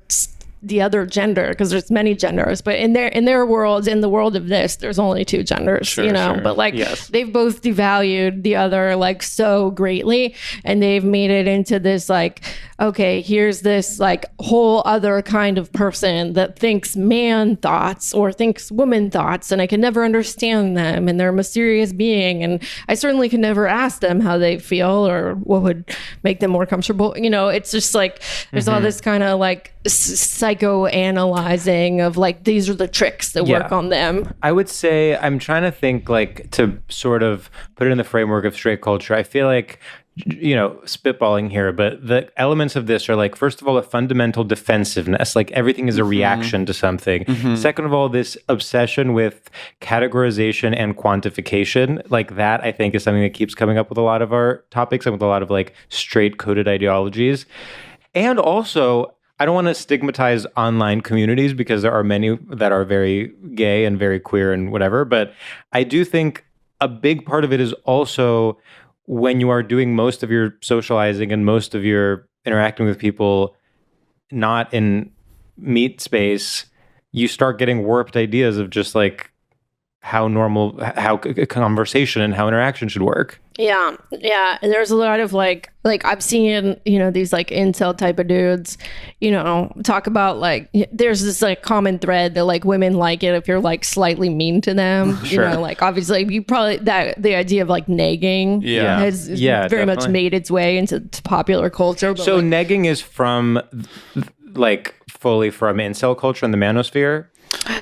gender, because there's many genders, but in their worlds, in the world of this, there's only two genders, sure. But like they've both devalued the other like so greatly, and they've made it into this like, okay, here's this like whole other kind of person that thinks man thoughts or thinks woman thoughts, and I can never understand them, and they're a mysterious being, and I certainly can never ask them how they feel or what would make them more comfortable. It's just like there's all this kind of like psychoanalyzing of like, these are the tricks that work on them. I would say, I'm trying to think like to sort of put it in the framework of straight culture. I feel like, spitballing here, but the elements of this are like, first of all, a fundamental defensiveness, like everything is a reaction to something. Second of all, this obsession with categorization and quantification, like that I think is something that keeps coming up with a lot of our topics and with a lot of like straight coded ideologies. And also, I don't want to stigmatize online communities because there are many that are very gay and very queer and whatever, but I do think a big part of it is also when you are doing most of your socializing and most of your interacting with people not in meet space, you start getting warped ideas of just like how conversation and how interaction should work. Yeah. And there's a lot of like I've seen, these like incel type of dudes, talk about like, there's this like common thread that like women like it if you're like slightly mean to them. Sure. Like obviously you probably the idea of like negging has very definitely much made its way into popular culture. But so like, negging is from like fully from incel culture in the manosphere.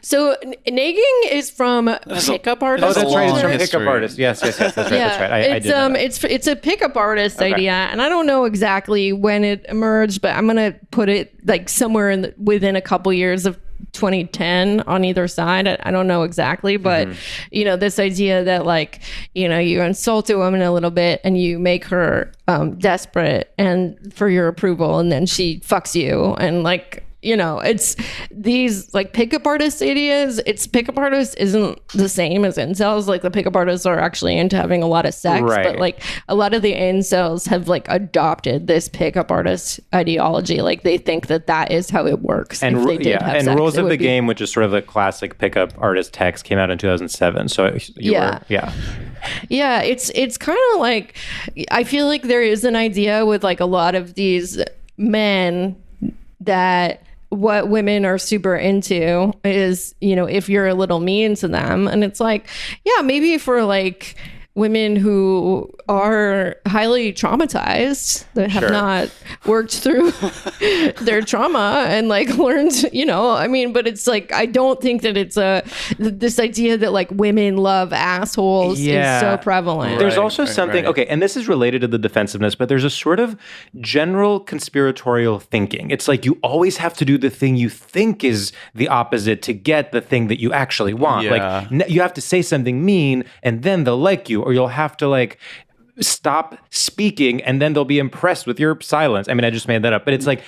So negging is from pickup artists. Oh, that's right. It's from pickup artists. Yes. That's right. That's right. I did know that. It's a pickup artist idea, and I don't know exactly when it emerged, but I'm gonna put it like somewhere within a couple years of 2010 on either side. I don't know exactly, but this idea that like, you insult a woman a little bit and you make her desperate and for your approval, and then she fucks you, and like, it's these like pickup artist ideas. It's pickup artist isn't the same as incels. Like the pickup artists are actually into having a lot of sex, but like a lot of the incels have like adopted this pickup artist ideology. Like they think that is how it works. And if they did have and sex, Rules of the Game, which is sort of the classic pickup artist text, came out in 2007. So yeah, it's kind of like, I feel like there is an idea with like a lot of these men that what women are super into is, if you're a little mean to them. And it's like, yeah, maybe for like women who are highly traumatized, that have not worked through their trauma and like learned, but it's like, I don't think that it's this idea that like women love assholes is so prevalent. There's also something, okay, and this is related to the defensiveness, but there's a sort of general conspiratorial thinking. It's like you always have to do the thing you think is the opposite to get the thing that you actually want. Like you have to say something mean and then they'll like you, or you'll have to like stop speaking and then they'll be impressed with your silence. I mean, I just made that up, but it's like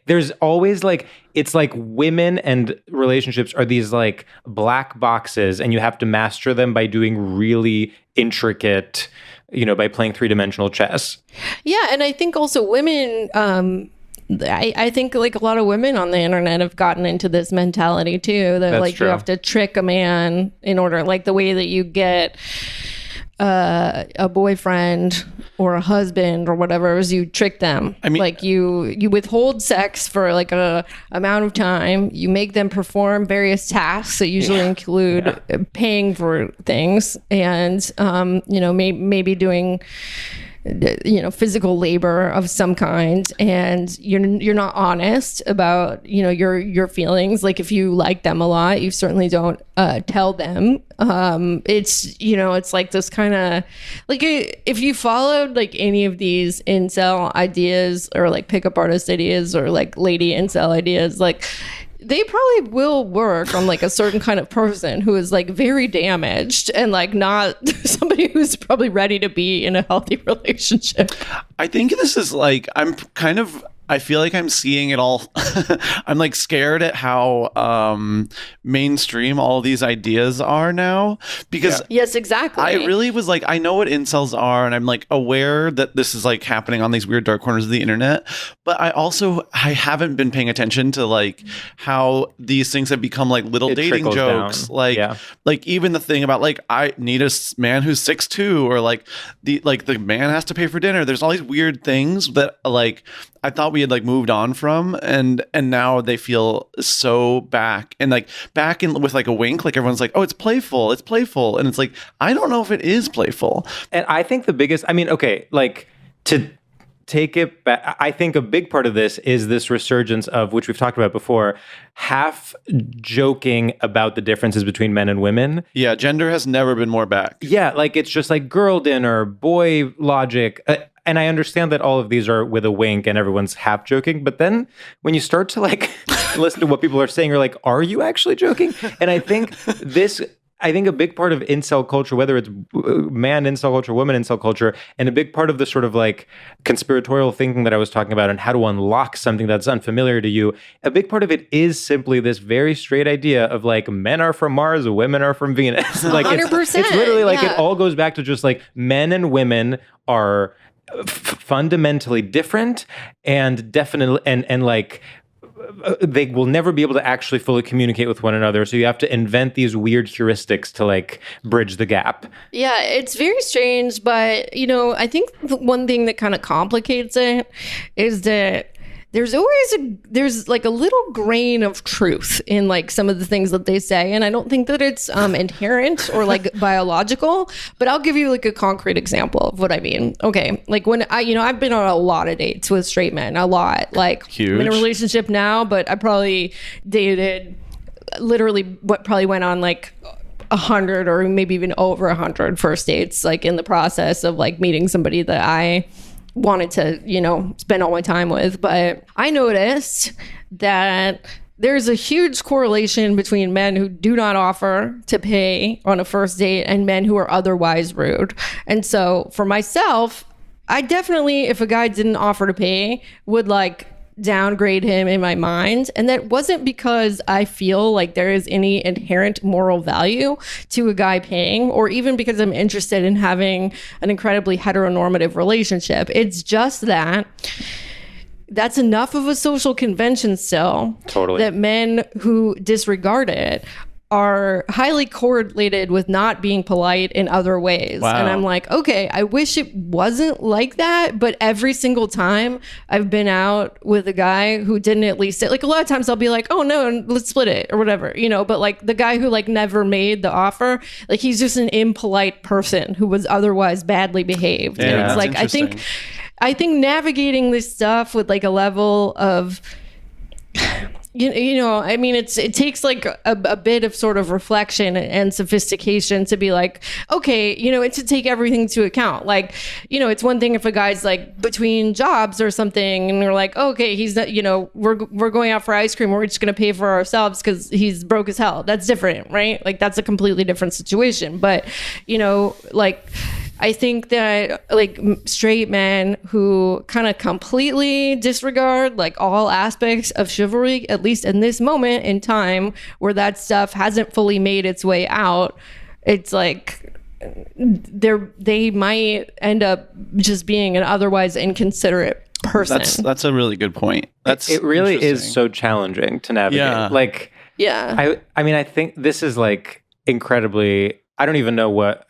there's always like, it's like women and relationships are these like black boxes and you have to master them by doing really intricate, by playing three-dimensional chess. Yeah, and I think also women, I think like a lot of women on the internet have gotten into this mentality too, that like you have to trick a man in order, like the way that you get a boyfriend or a husband or whatever is you trick them. I mean, like you withhold sex for like a amount of time. You make them perform various tasks that usually include paying for things and maybe doing physical labor of some kind, and you're not honest about your feelings. Like if you like them a lot, you certainly don't tell them. It's like this kind of like, if you followed like any of these incel ideas or like pickup artist ideas or like lady incel ideas, like they probably will work on like a certain kind of person who is like very damaged and like not somebody who's probably ready to be in a healthy relationship. I think this is like, I feel like I'm seeing it all. I'm like scared at how mainstream all these ideas are now, because yes, exactly. I really was like, I know what incels are, and I'm like aware that this is like happening on these weird dark corners of the internet. But I haven't been paying attention to like how these things have become like little dating jokes. Down. Like even the thing about like, I need a man who's 6'2", or like the man has to pay for dinner. There's all these weird things that like I thought we had like moved on from, and now they feel so back in with like a wink, like everyone's like, oh, it's playful, and it's like, I don't know if it is playful. And I think the biggest, like to take it back, I think a big part of this is this resurgence of, which we've talked about before, half joking about the differences between men and women. Yeah, gender has never been more back. Yeah, like it's just like girl dinner, boy logic. And I understand that all of these are with a wink and everyone's half joking. But then when you start to like listen to what people are saying, you're like, are you actually joking? And I think a big part of incel culture, whether it's man incel culture, woman incel culture, and a big part of the sort of like conspiratorial thinking that I was talking about and how to unlock something that's unfamiliar to you, a big part of it is simply this very straight idea of like, men are from Mars, women are from Venus. Like 100%. It's literally like, it all goes back to just like men and women are fundamentally different and definitely and like they will never be able to actually fully communicate with one another, so you have to invent these weird heuristics to like bridge the gap. Yeah, it's very strange, but I think the one thing that kind of complicates it is that there's like a little grain of truth in like some of the things that they say, and I don't think that it's inherent or like biological, but I'll give you like a concrete example of what I mean. Okay, like when I've been on a lot of dates with straight men, a lot. Like huge. I'm in a relationship now, but I probably dated literally what probably went on like 100 or maybe even over 100 first dates, like in the process of like meeting somebody that I wanted to, spend all my time with. But I noticed that there's a huge correlation between men who do not offer to pay on a first date and men who are otherwise rude. And so for myself, I definitely, if a guy didn't offer to pay, would like downgrade him in my mind. And that wasn't because I feel like there is any inherent moral value to a guy paying, or even because I'm interested in having an incredibly heteronormative relationship. It's just that that's enough of a social convention still, that men who disregard it are highly correlated with not being polite in other ways. Wow. And I'm like, okay, I wish it wasn't like that. But every single time I've been out with a guy who didn't at least say, like, a lot of times I'll be like, oh no, let's split it or whatever, you know, but like the guy who like never made the offer, like he's just an impolite person who was otherwise badly behaved. Yeah, and it's like, I think navigating this stuff with like a level of, you know, I mean, it takes like a bit of sort of reflection and sophistication to be like, okay, you know, it's to take everything into account. Like, you know, it's one thing if a guy's like between jobs or something and we're like, oh, okay, he's not, you know, we're going out for ice cream, we're just going to pay for ourselves because he's broke as hell. That's different, right? Like, that's a completely different situation. But, you know, like, I think that like straight men who kind of completely disregard like all aspects of chivalry, at least in this moment in time where that stuff hasn't fully made its way out, it's like they might end up just being an otherwise inconsiderate person. That's a really good point. It really is so challenging to navigate. Yeah. Like, yeah. I mean, I think this is like incredibly, I don't even know what,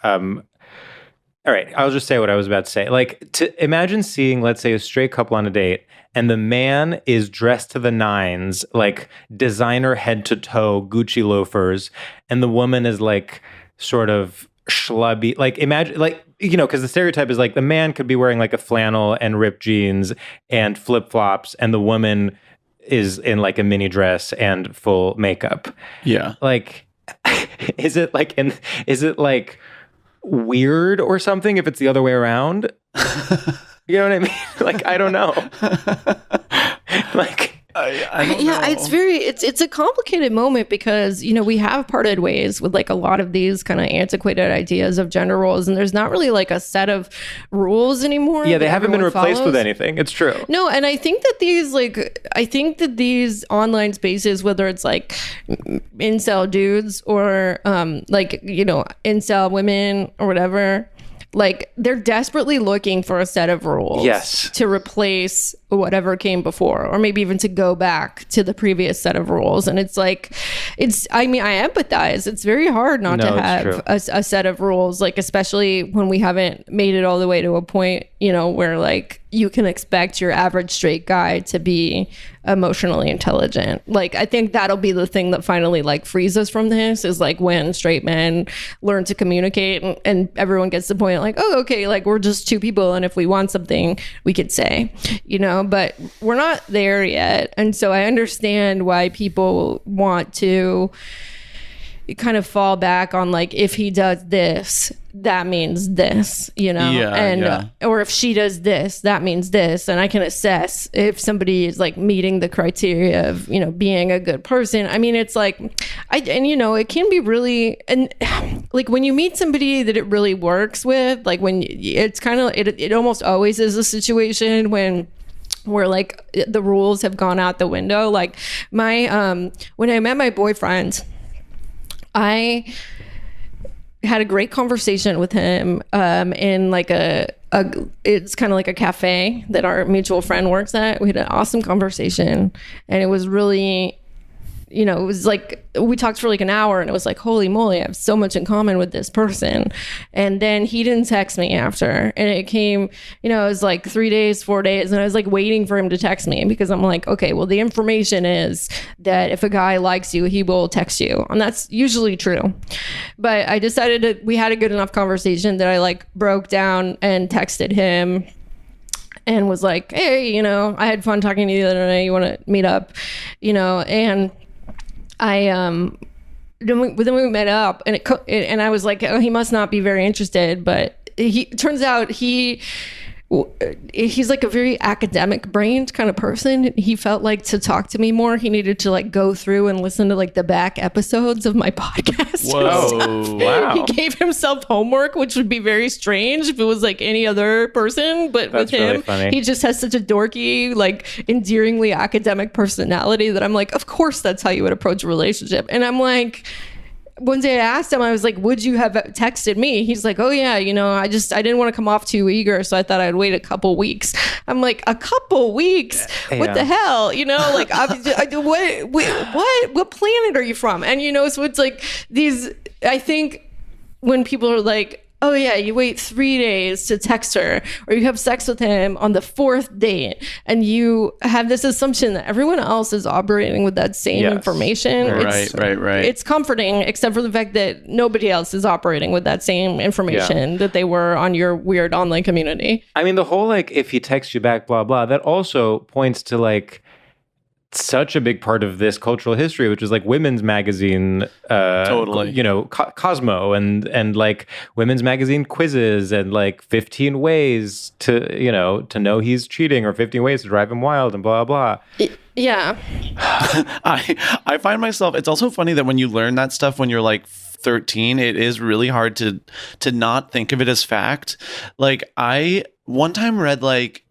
all right, I'll just say what I was about to say. Like, to imagine seeing, let's say, a straight couple on a date, and the man is dressed to the nines, like designer head to toe, Gucci loafers, and the woman is like sort of schlubby. Like, imagine, like, you know, because the stereotype is like the man could be wearing like a flannel and ripped jeans and flip flops, and the woman is in like a mini dress and full makeup. Yeah. Like, is it like weird or something if it's the other way around? You know what I mean? Like, I don't know. Like, I don't know. It's a complicated moment because, you know, we have parted ways with like a lot of these kind of antiquated ideas of gender roles, and there's not really like a set of rules anymore. Yeah, they haven't been replaced with anything. It's true. No, and I think that these online spaces, whether it's like incel dudes or like, you know, incel women or whatever, like they're desperately looking for a set of rules, yes, to replace whatever came before, or maybe even to go back to the previous set of rules. And it's like, I mean, I empathize. It's very hard not to have a set of rules, like especially when we haven't made it all the way to a point, you know, where like you can expect your average straight guy to be emotionally intelligent. Like, I think that'll be the thing that finally like frees us from this, is like when straight men learn to communicate and everyone gets to the point like, oh, okay, like we're just two people, and if we want something we could say, you know, but we're not there yet. And so I understand why people want to kind of fall back on like, if he does this, that means this, you know, or if she does this, that means this. And I can assess if somebody is like meeting the criteria of, you know, being a good person. I mean, it's like, you know, it can be really, and like when you meet somebody that it really works with, like when it's kind of, it almost always is a situation where like the rules have gone out the window. Like my, when I met my boyfriend, I had a great conversation with him in like it's kind of like a cafe that our mutual friend works at. We had an awesome conversation, and it was really, you know, it was like we talked for like an hour, and it was like, holy moly, I have so much in common with this person. And then he didn't text me after, and it came, you know, it was like 3 days, 4 days, and I was like waiting for him to text me, because I'm like, okay, well, the information is that if a guy likes you, he will text you, and that's usually true. But I decided we had a good enough conversation that I like broke down and texted him and was like, hey, you know, I had fun talking to you the other night, you want to meet up, you know? And then we met up, and I was like, oh, he must not be very interested. But turns out he he's like a very academic brained kind of person. He felt like to talk to me more, he needed to like go through and listen to like the back episodes of my podcast. Whoa, wow. He gave himself homework, which would be very strange if it was like any other person, but That's with him, really funny. he just has such a dorky, like endearingly academic personality that I'm like, of course that's how you would approach a relationship. And I'm like, one day I asked him, I was like, would you have texted me? He's like, oh yeah, you know, I didn't want to come off too eager, so I thought I'd wait a couple weeks. I'm like, a couple weeks? Yeah. What the hell? You know, like, what planet are you from? And you know, so it's like these, I think when people are like, oh yeah, you wait 3 days to text her, or you have sex with him on the 4th date, and you have this assumption that everyone else is operating with that same information. Right. It's comforting, except for the fact that nobody else is operating with that same information that they were on your weird online community. I mean, the whole like, if he texts you back, blah, blah, that also points to like such a big part of this cultural history, which is like women's magazine, totally, you know, Cosmo and like women's magazine quizzes and like 15 ways to, you know he's cheating, or 15 ways to drive him wild, and blah, blah. Yeah. I find myself, it's also funny that when you learn that stuff when you're like 13, it is really hard to not think of it as fact. Like, I one time read like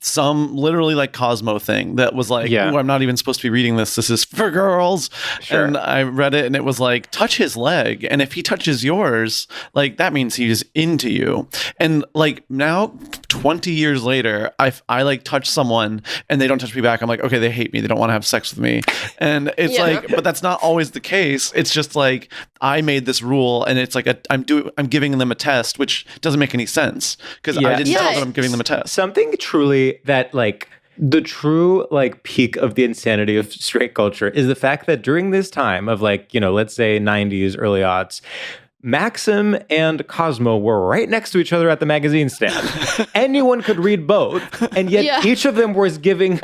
some literally like Cosmo thing that was like, "Ooh, I'm not even supposed to be reading this. This is for girls." Sure. And I read it and it was like, touch his leg. And if he touches yours, like that means he's into you. And like now, 20 years later, I like touch someone and they don't touch me back. I'm like, okay, they hate me. They don't want to have sex with me. And it's like, but that's not always the case. It's just like, I made this rule and it's like, I'm giving them a test, which doesn't make any sense because I didn't tell them I'm giving them a test. Something truly that like the true like peak of the insanity of straight culture is the fact that during this time of like, you know, let's say 90s, early aughts, Maxim and Cosmo were right next to each other at the magazine stand. Anyone could read both, and yet each of them was giving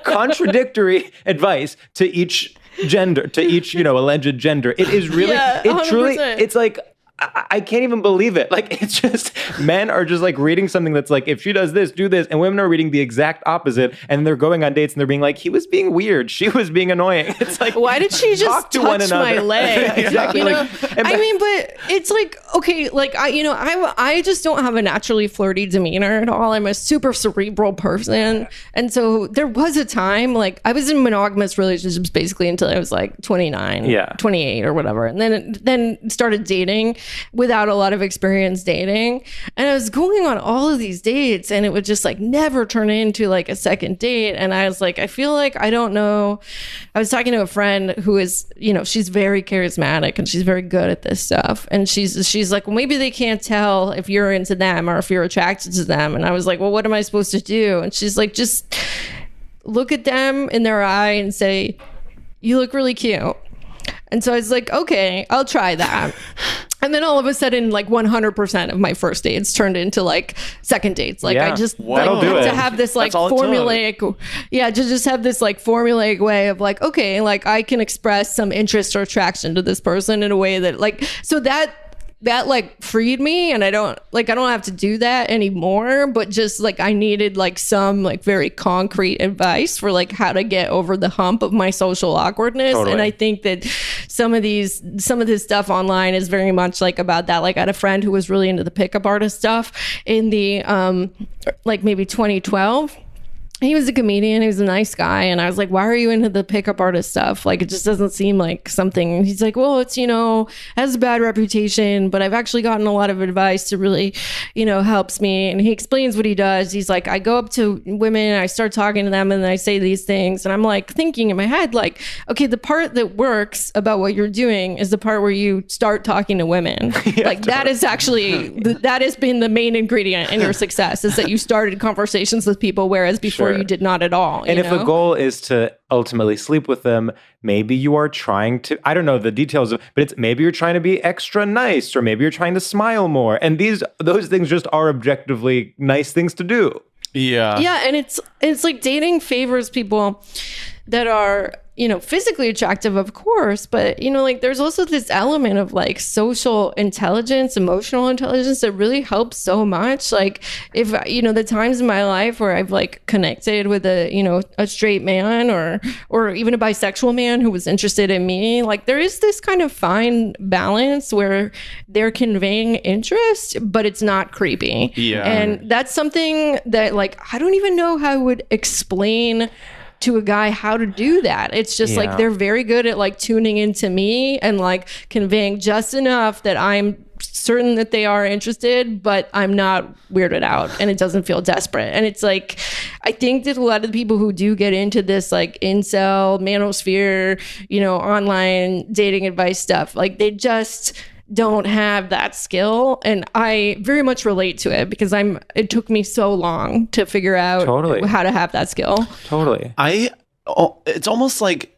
contradictory advice to each gender, to each, you know, alleged gender. It is really, it truly, it's like, I can't even believe it. Like, it's just, men are just like reading something that's like, if she does this, do this. And women are reading the exact opposite. And they're going on dates and they're being like, he was being weird. She was being annoying. It's like, why did she just touch my leg? Exactly. You know? I mean, but it's like, okay, like, I just don't have a naturally flirty demeanor at all. I'm a super cerebral person. And so there was a time, like, I was in monogamous relationships basically until I was like 29, 28 or whatever. And then started dating without a lot of experience dating, and I was going on all of these dates and it would just like never turn into like a second date. And I was like, I feel like, I don't know, I was talking to a friend who is, you know, she's very charismatic and she's very good at this stuff, and she's like, well, maybe they can't tell if you're into them or if you're attracted to them. And I was like, well, what am I supposed to do? And she's like, just look at them in their eye and say, you look really cute. And so I was like, okay, I'll try that. And then all of a sudden, like 100% of my first dates turned into like second dates. Like I just like had to have this like formulaic, just have this like formulaic way of like, okay, like I can express some interest or attraction to this person in a way that like, so that like freed me, and I don't have to do that anymore. But just like I needed like some like very concrete advice for like how to get over the hump of my social awkwardness. Totally. And I think that some of this stuff online is very much like about that. Like I had a friend who was really into the pickup artist stuff in the like maybe 2012. He was a comedian. He was a nice guy. And I was like, why are you into the pickup artist stuff? Like, it just doesn't seem like something. And he's like, well, it's, you know, has a bad reputation, but I've actually gotten a lot of advice to really, you know, helps me. And he explains what he does. He's like, I go up to women, I start talking to them, and I say these things. And I'm like thinking in my head, like, okay, the part that works about what you're doing is the part where you start talking to women. Like that is actually, that has been the main ingredient in your success, is that you started conversations with people, whereas before you did not at all. And if the goal is to ultimately sleep with them, maybe you are trying to, I don't know the details of, but it's maybe you're trying to be extra nice, or maybe you're trying to smile more. And those things just are objectively nice things to do. Yeah. And it's like dating favors people that are physically attractive, of course, but, like, there's also this element of like social intelligence, emotional intelligence that really helps so much. Like, if, the times in my life where I've like connected with a straight man or even a bisexual man who was interested in me, like, there is this kind of fine balance where they're conveying interest, but it's not creepy. Yeah. And that's something that, like, I don't even know how I would explain to a guy how to do that. It's just like they're very good at like tuning into me and like conveying just enough that I'm certain that they are interested, but I'm not weirded out and it doesn't feel desperate. And it's like, I think that a lot of the people who do get into this like incel, manosphere, online dating advice stuff, like, they just don't have that skill. And I very much relate to it because it took me so long to figure out how to have that skill. Totally. It's almost like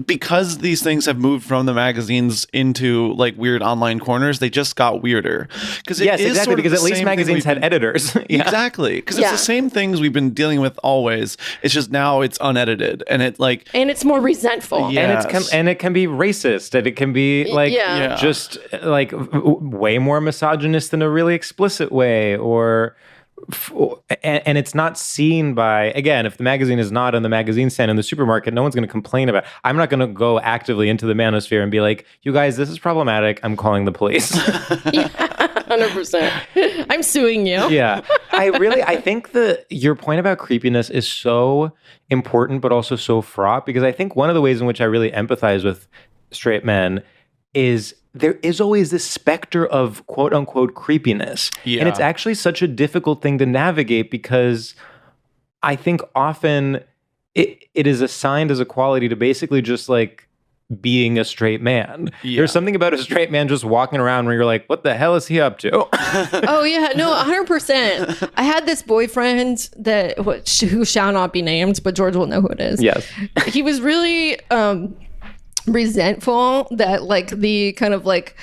because these things have moved from the magazines into like weird online corners, they just got weirder. Because because at least magazines had editors. Exactly. Because it's the same things we've been dealing with always. It's just now it's unedited and it's more resentful. Yes. And it can be racist and it can be like just like way more misogynist in a really explicit way, and it's not seen by, again, if the magazine is not on the magazine stand in the supermarket, no one's going to complain about it. I'm not going to go actively into the manosphere and be like, you guys, this is problematic. I'm calling the police. 100%. I'm suing you. Yeah. I think your point about creepiness is so important, but also so fraught, because I think one of the ways in which I really empathize with straight men is there is always this specter of quote unquote creepiness. Yeah. And it's actually such a difficult thing to navigate because I think often it is assigned as a quality to basically just like being a straight man. Yeah. There's something about a straight man just walking around where you're like, what the hell is he up to? Oh yeah, no, 100%. I had this boyfriend who shall not be named, but George will know who it is. Yes. He was really resentful that like the kind of like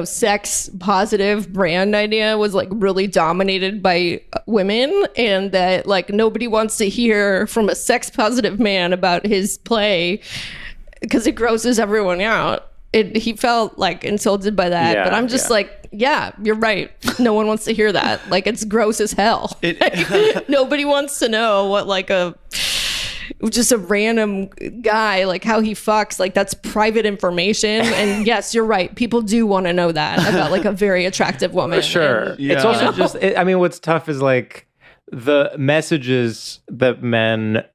sex positive brand idea was like really dominated by women, and that like nobody wants to hear from a sex positive man about his play because it grosses everyone out. He felt like insulted by that, but I'm just like, yeah, you're right. No one wants to hear that. Like, it's gross as hell. Nobody wants to know what like just a random guy, like how he fucks, like that's private information. And yes, you're right. People do want to know that about like a very attractive woman. Sure. And, it's also just, what's tough is like the messages that men,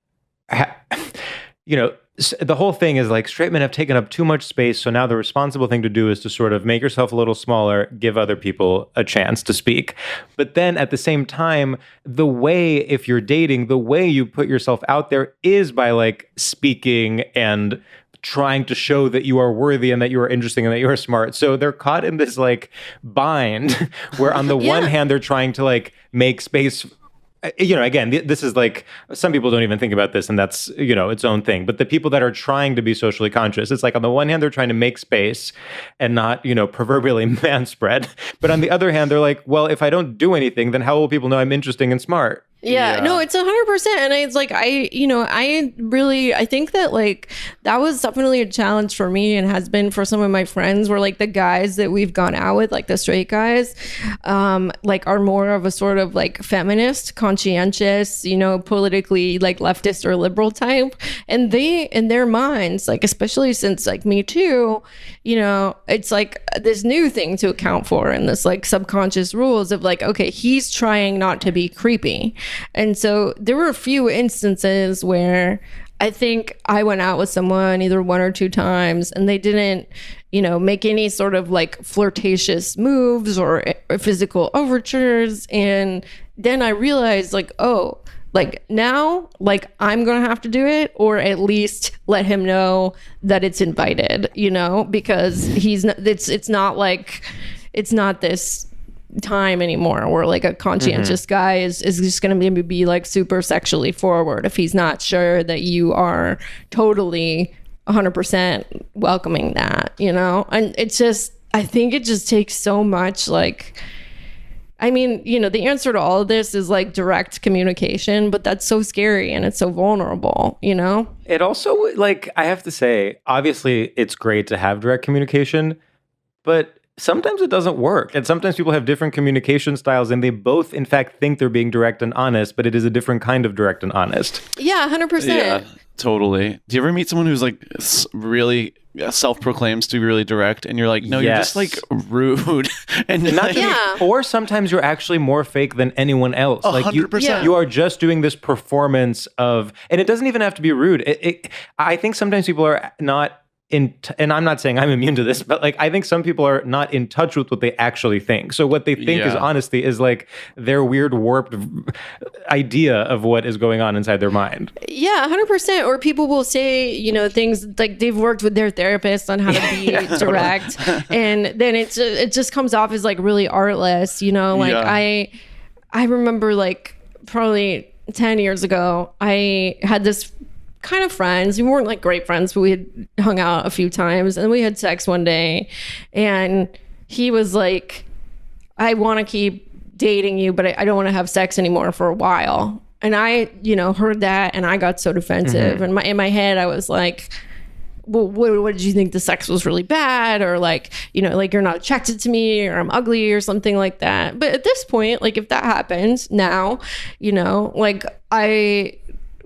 the whole thing is like straight men have taken up too much space. So now the responsible thing to do is to sort of make yourself a little smaller, give other people a chance to speak. But then at the same time, if you're dating, the way you put yourself out there is by like speaking and trying to show that you are worthy and that you are interesting and that you are smart. So they're caught in this like bind where on the one hand, they're trying to like make space. Again, this is like, some people don't even think about this and that's, its own thing. But the people that are trying to be socially conscious, it's like on the one hand, they're trying to make space and not, proverbially manspread. But on the other hand, they're like, well, if I don't do anything, then how will people know I'm interesting and smart? Yeah, no, it's 100%. And it's like, I think that like, that was definitely a challenge for me and has been for some of my friends, where like the guys that we've gone out with, like the straight guys, like are more of a sort of like feminist, conscientious, politically like leftist or liberal type. And they, in their minds, like, especially since like Me Too, it's like this new thing to account for, and this like subconscious rules of like, okay, he's trying not to be creepy. And so there were a few instances where I think I went out with someone either one or two times and they didn't, make any sort of like flirtatious moves or physical overtures. And then I realized like, oh, like now, like I'm going to have to do it, or at least let him know that it's invited, because it's not like, it's not this time anymore where like a conscientious guy is just going to be like super sexually forward if he's not sure that you are totally 100% welcoming that, and it's just, I think it just takes so much like, I mean, the answer to all of this is like direct communication, but that's so scary and it's so vulnerable, It also, like, I have to say, obviously it's great to have direct communication, but sometimes it doesn't work. And sometimes people have different communication styles and they both, in fact, think they're being direct and honest, but it is a different kind of direct and honest. Yeah, 100%. Yeah, totally. Do you ever meet someone who's like really self-proclaims to be really direct and you're like, no, you're just like rude and not or sometimes you're actually more fake than anyone else. 100%. You are just doing this performance of, and it doesn't even have to be rude. I think sometimes people are not and I'm not saying I'm immune to this, but like I think some people are not in touch with what they actually think. So what they think is honesty is like their weird warped idea of what is going on inside their mind. Yeah, 100%. Or people will say, things like they've worked with their therapist on how to be direct, and then it just comes off as like really artless. I remember like probably 10 years ago, I had this kind of friends. We weren't like great friends, but we had hung out a few times and we had sex one day and he was like, I want to keep dating you, but I don't want to have sex anymore for a while. And I, heard that and I got so defensive. And in my head, I was like, well, what did you think? The sex was really bad, or like, like you're not attracted to me, or I'm ugly or something like that. But at this point, like if that happens now, like I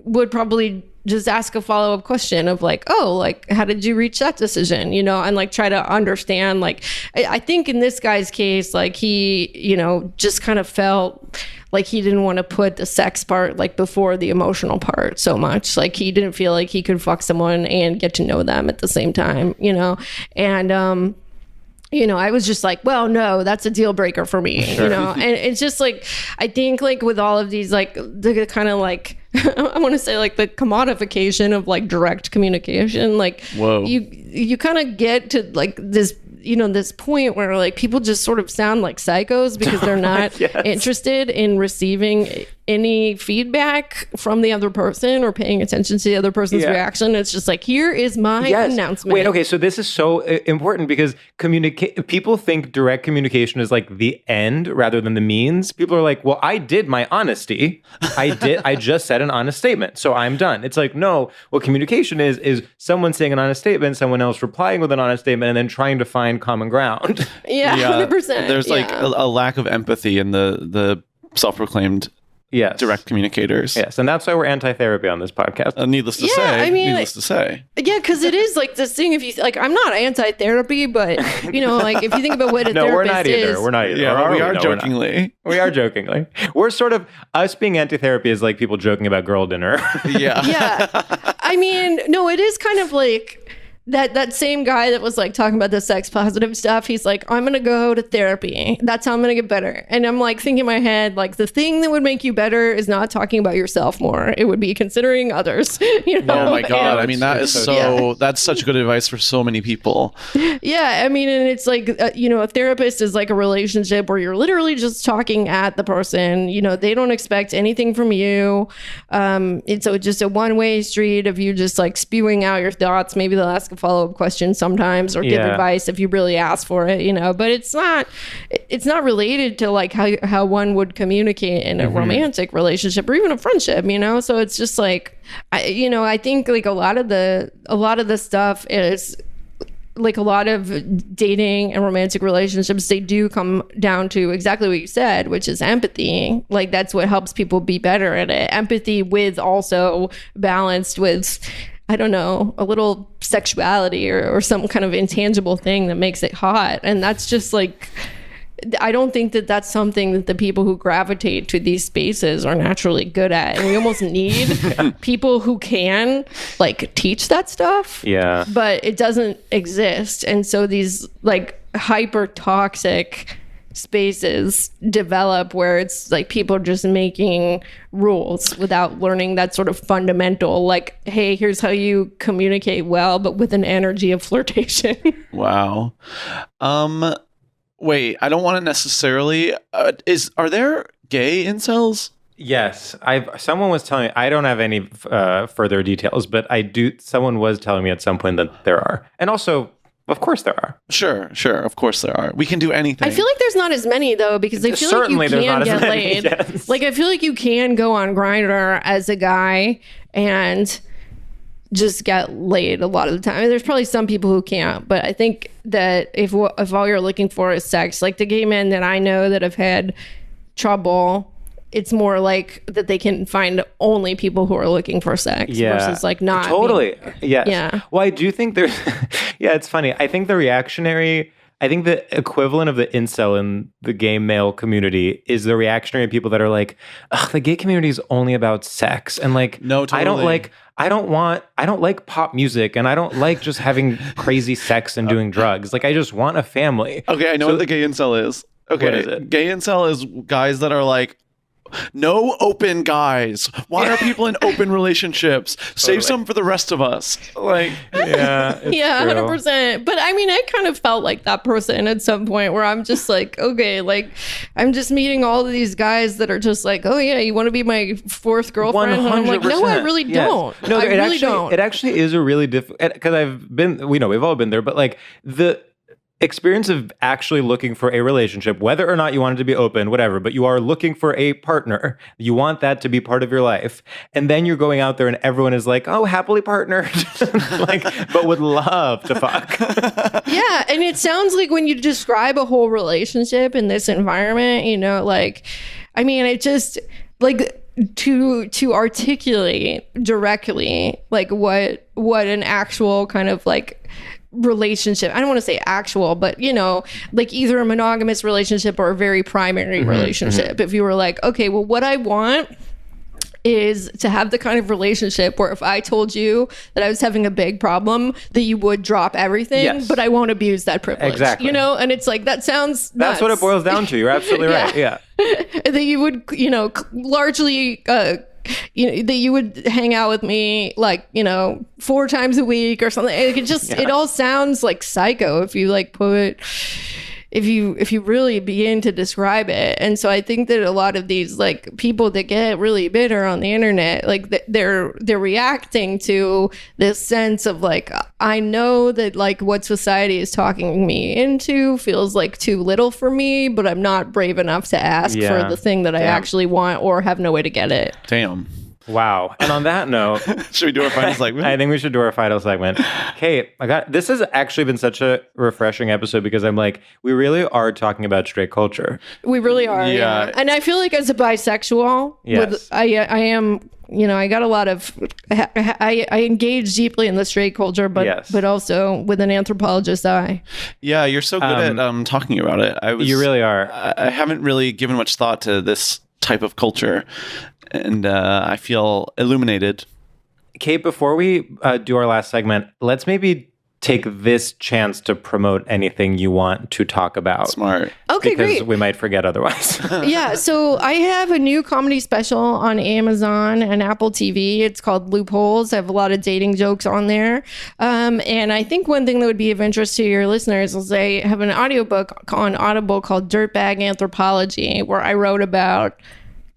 would probably just ask a follow-up question of like, oh, like, how did you reach that decision? And like try to understand, like, I think in this guy's case, like he, just kind of felt like he didn't want to put the sex part like before the emotional part so much. Like he didn't feel like he could fuck someone and get to know them at the same time, and, I was just like, well, no, that's a deal breaker for me, Sure. And it's just like, I think like with all of these, like the kind of like, I want to say like the commodification of like direct communication, like you kind of get to like this, this point where like people just sort of sound like psychos because they're not interested in receiving any feedback from the other person or paying attention to the other person's reaction. It's just like, here is my announcement. Wait, okay, so this is so important because people think direct communication is like the end rather than the means. People are like, well, I did my honesty. I just said an honest statement, so I'm done. It's like, no, what communication is someone saying an honest statement, someone else replying with an honest statement, and then trying to find common ground. Yeah, 100%. There's like a lack of empathy in the self-proclaimed direct communicators. Yes, and that's why we're anti-therapy on this podcast. Needless to say. Yeah, because it is like this thing. If you like, I'm not anti-therapy, but like if you think about what a therapist we're not either. is, we're not either. Yeah, we are jokingly. We are jokingly. We're sort of us being anti-therapy is like people joking about girl dinner. Yeah. I mean, no, it is kind of like. That same guy that was like talking about the sex positive stuff, he's like, I'm gonna go to therapy. That's how I'm gonna get better. And I'm like thinking in my head, like the thing that would make you better is not talking about yourself more. It would be considering others. Oh my God. I mean, that's such good advice for so many people. Yeah. I mean, and it's like, a therapist is like a relationship where you're literally just talking at the person. They don't expect anything from you. It's just a one-way street of you just like spewing out your thoughts. Maybe they'll ask a follow-up question sometimes or give advice if you really ask for it, but it's not related to like how one would communicate in a romantic relationship or even a friendship, so it's just like I think like a lot of the stuff is like a lot of dating and romantic relationships, they do come down to exactly what you said, which is empathy. Like that's what helps people be better at it. Empathy with also balanced with, I don't know, a little sexuality or some kind of intangible thing that makes it hot. And that's just like, I don't think that that's something that the people who gravitate to these spaces are naturally good at. And we almost need people who can like teach that stuff. Yeah. But it doesn't exist. And so these like hyper toxic spaces develop where it's like people just making rules without learning that sort of fundamental, like, hey, here's how you communicate well, but with an energy of flirtation. Wow. Wait, I don't want to necessarily. Are there gay incels? Yes, someone was telling me. I don't have any further details, but I do. Someone was telling me at some point that there are, and also Of course there are. Sure. Of course there are. We can do anything. I feel like there's not as many though, because I feel Certainly like you can get many, laid. yes. Like I feel like you can go on Grindr as a guy and just get laid a lot of the time. I mean, there's probably some people who can't, but I think that if all you're looking for is sex, like the gay men that I know that have had trouble, it's more like that they can find only people who are looking for sex versus like not. Totally. Yes. Yeah. Well, I do think there's, it's funny. I think the equivalent of the incel in the gay male community is the reactionary people that are like, ugh, the gay community is only about sex. And like, no, totally. I don't like pop music, and I don't like just having crazy sex and doing drugs. Like, I just want a family. Okay, I know what the gay incel is. Okay, what is it? Gay incel is guys that are like, no open guys. Why are people in open relationships? Save some for the rest of us. Like, yeah, yeah, 100%. But I mean, I kind of felt like that person at some point where I'm just like, okay, like I'm just meeting all of these guys that are just like, oh yeah, you want to be my fourth girlfriend? 100%. And I'm like, no, I really don't. No, I really don't. It actually is a really difficult, because we've all been there, but like the experience of actually looking for a relationship, whether or not you want it to be open, whatever, but you are looking for a partner. You want that to be part of your life. And then you're going out there and everyone is like, oh, happily partnered, like, but would love to fuck. Yeah. And it sounds like when you describe a whole relationship in this environment, you know, like, I mean, it just like to articulate directly, like what an actual kind of like relationship, I don't want to say actual, but you know, like either a monogamous relationship or a very primary relationship. If you were like, okay, well, what I want is to have the kind of relationship where if I told you that I was having a big problem, that you would drop everything, but I won't abuse that privilege. Exactly. You know, and it's like, that sounds nuts. That's what it boils down to. You're absolutely right. Yeah. That you would, you know, largely, you know, that you would hang out with me like, you know, 4 times a week or something. It just, it all sounds like psycho if you like put, if you really begin to describe it. And so I think that a lot of these like people that get really bitter on the internet, like they're reacting to this sense of like, I know that like what society is talking me into feels like too little for me, but I'm not brave enough to ask for the thing that I actually want or have no way to get it. Damn. Wow. And on that note, should we do our final segment? I think we should do our final segment. Kate, this has actually been such a refreshing episode because I'm like, we really are talking about straight culture. We really are. Yeah. And I feel like as a bisexual, I am, you know, I got a lot of, I engage deeply in the straight culture, but also with an anthropologist's eye. Yeah, you're so good at talking about it. You really are. I haven't really given much thought to this type of culture. And I feel illuminated. Kate, before we do our last segment, let's maybe take this chance to promote anything you want to talk about. Smart. Okay, because great. We might forget otherwise. Yeah, so I have a new comedy special on Amazon and Apple TV. It's called Loopholes. I have a lot of dating jokes on there. And I think one thing that would be of interest to your listeners is I have an audiobook on Audible called Dirtbag Anthropology, where I wrote about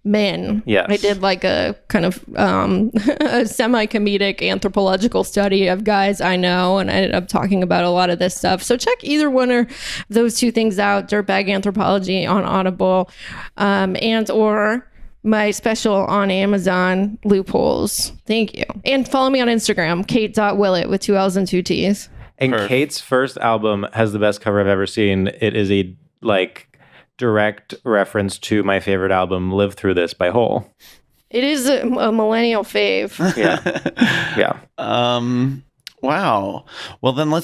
men. Yes. I did like a kind of a semi-comedic anthropological study of guys I know, and I ended up talking about a lot of this stuff. So check either one of those two things out, Dirtbag Anthropology on Audible, and or my special on Amazon, Loopholes. Thank you. And follow me on Instagram, Kate.Willett with 2 L's and 2 T's. And Kate's first album has the best cover I've ever seen. It is a direct reference to my favorite album, Live Through This by Hole. It is a millennial fave. Yeah. Wow. Well, then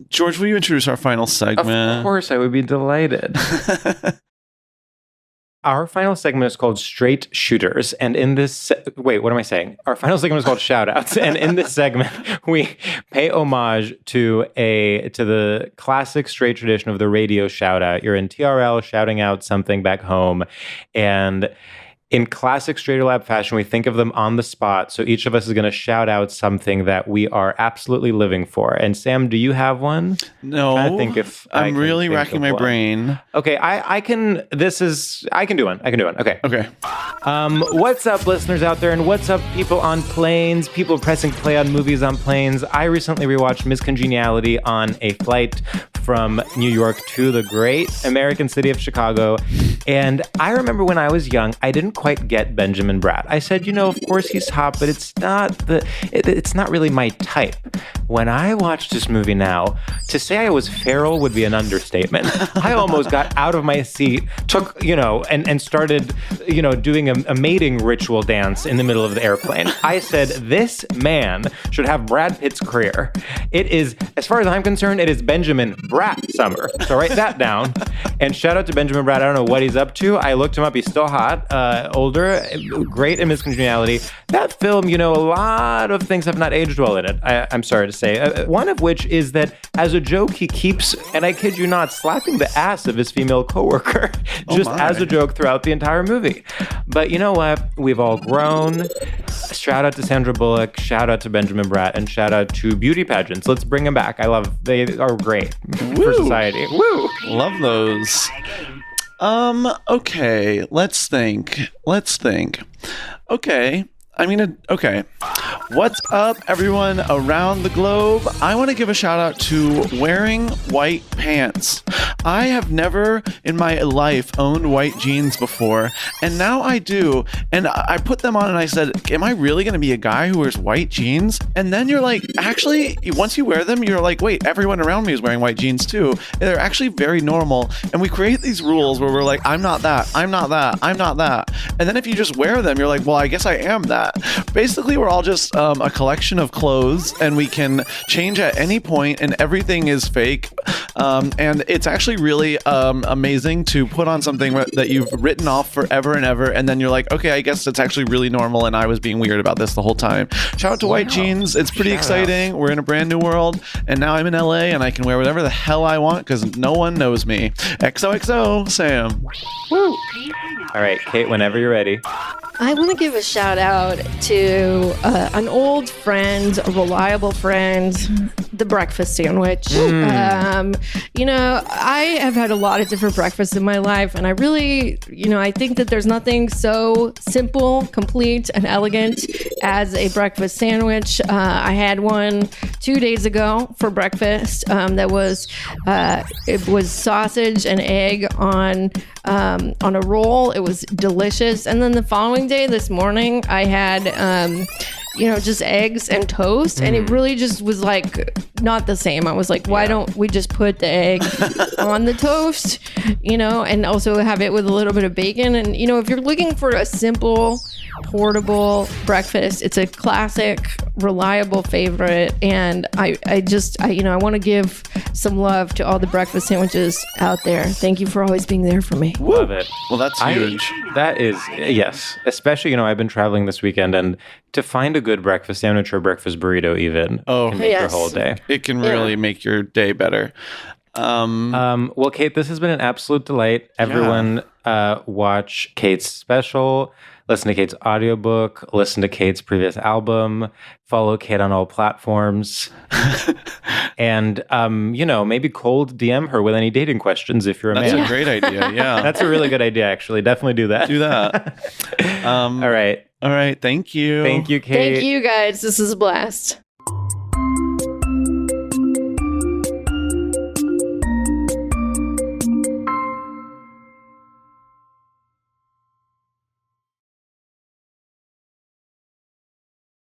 George, will you introduce our final segment? Of course, I would be delighted. Our final segment is called Straight Shooters. And in this... wait, what am I saying? Our final segment is called Shoutouts. And in this segment, we pay homage to the classic straight tradition of the radio shoutout. You're in TRL shouting out something back home. And in classic StraightioLab fashion, we think of them on the spot. So each of us is going to shout out something that we are absolutely living for. And Sam, do you have one? No. I'm really racking my brain. Okay, I can do one. Okay. What's up, listeners out there, and what's up, people on planes, people pressing play on movies on planes? I recently rewatched Miss Congeniality on a flight from New York to the great American city of Chicago. And I remember when I was young, I didn't quite get Benjamin Bratt. I said, of course he's hot, but it's not really my type. When I watched this movie now, to say I was feral would be an understatement. I almost got out of my seat, took, and started, doing a mating ritual dance in the middle of the airplane. I said, this man should have Brad Pitt's career. It is, as far as I'm concerned, it is Benjamin Bratt summer. So write that down. And shout out to Benjamin Bratt. I don't know what he's up to. I looked him up. He's still hot, older, great in Miss Congeniality. That film, a lot of things have not aged well in it. I'm sorry to say. One of which is that as a joke, he keeps, and I kid you not, slapping the ass of his female coworker just as a joke throughout the entire movie. But you know what? We've all grown. Shout out to Sandra Bullock. Shout out to Benjamin Bratt. And shout out to beauty pageants. Let's bring them back. They are great for society. Woo! Love those. Okay. Let's think. Okay. Okay. What's up, everyone around the globe? I want to give a shout out to wearing white pants. I have never in my life owned white jeans before, and now I do. And I put them on and I said, am I really going to be a guy who wears white jeans? And then you're like, actually, once you wear them, you're like, wait, everyone around me is wearing white jeans too. And they're actually very normal. And we create these rules where we're like, I'm not that. And then if you just wear them, you're like, well, I guess I am that. Basically, we're all just a collection of clothes, and we can change at any point, and everything is fake. And it's actually really amazing to put on something that you've written off forever and ever, and then you're like, okay, I guess it's actually really normal, and I was being weird about this the whole time. Shout out to white jeans. It's pretty exciting. We're in a brand new world, and now I'm in LA, and I can wear whatever the hell I want because no one knows me. XOXO, Sam. Woo! All right, Kate, whenever you're ready. I want to give a shout out to an old friend, a reliable friend, the breakfast sandwich. I have had a lot of different breakfasts in my life, and I really, I think that there's nothing so simple, complete, and elegant as a breakfast sandwich. I had one 2 days ago for breakfast. It was sausage and egg on a roll. It was delicious. And then the following day, this morning, I had just eggs and toast, and it really just was like not the same. I was like, why don't we just put the egg on the toast, and also have it with a little bit of bacon? And if you're looking for a simple, portable breakfast, it's a classic, reliable favorite. And I want to give some love to all the breakfast sandwiches out there. Thank you for always being there for me. Love it. Well, that's huge. That is, yes. Especially, I've been traveling this weekend, and to find a good breakfast sandwich or breakfast burrito even can make your whole day. It can really make your day better. Well, Kate, this has been an absolute delight. Everyone watch Kate's special, listen to Kate's audiobook, listen to Kate's previous album, follow Kate on all platforms, and, maybe cold DM her with any dating questions if you're a man. That's a great idea, yeah. That's a really good idea, actually. Definitely do that. Do that. All right. Thank you. Thank you, Kate. Thank you, guys. This is a blast.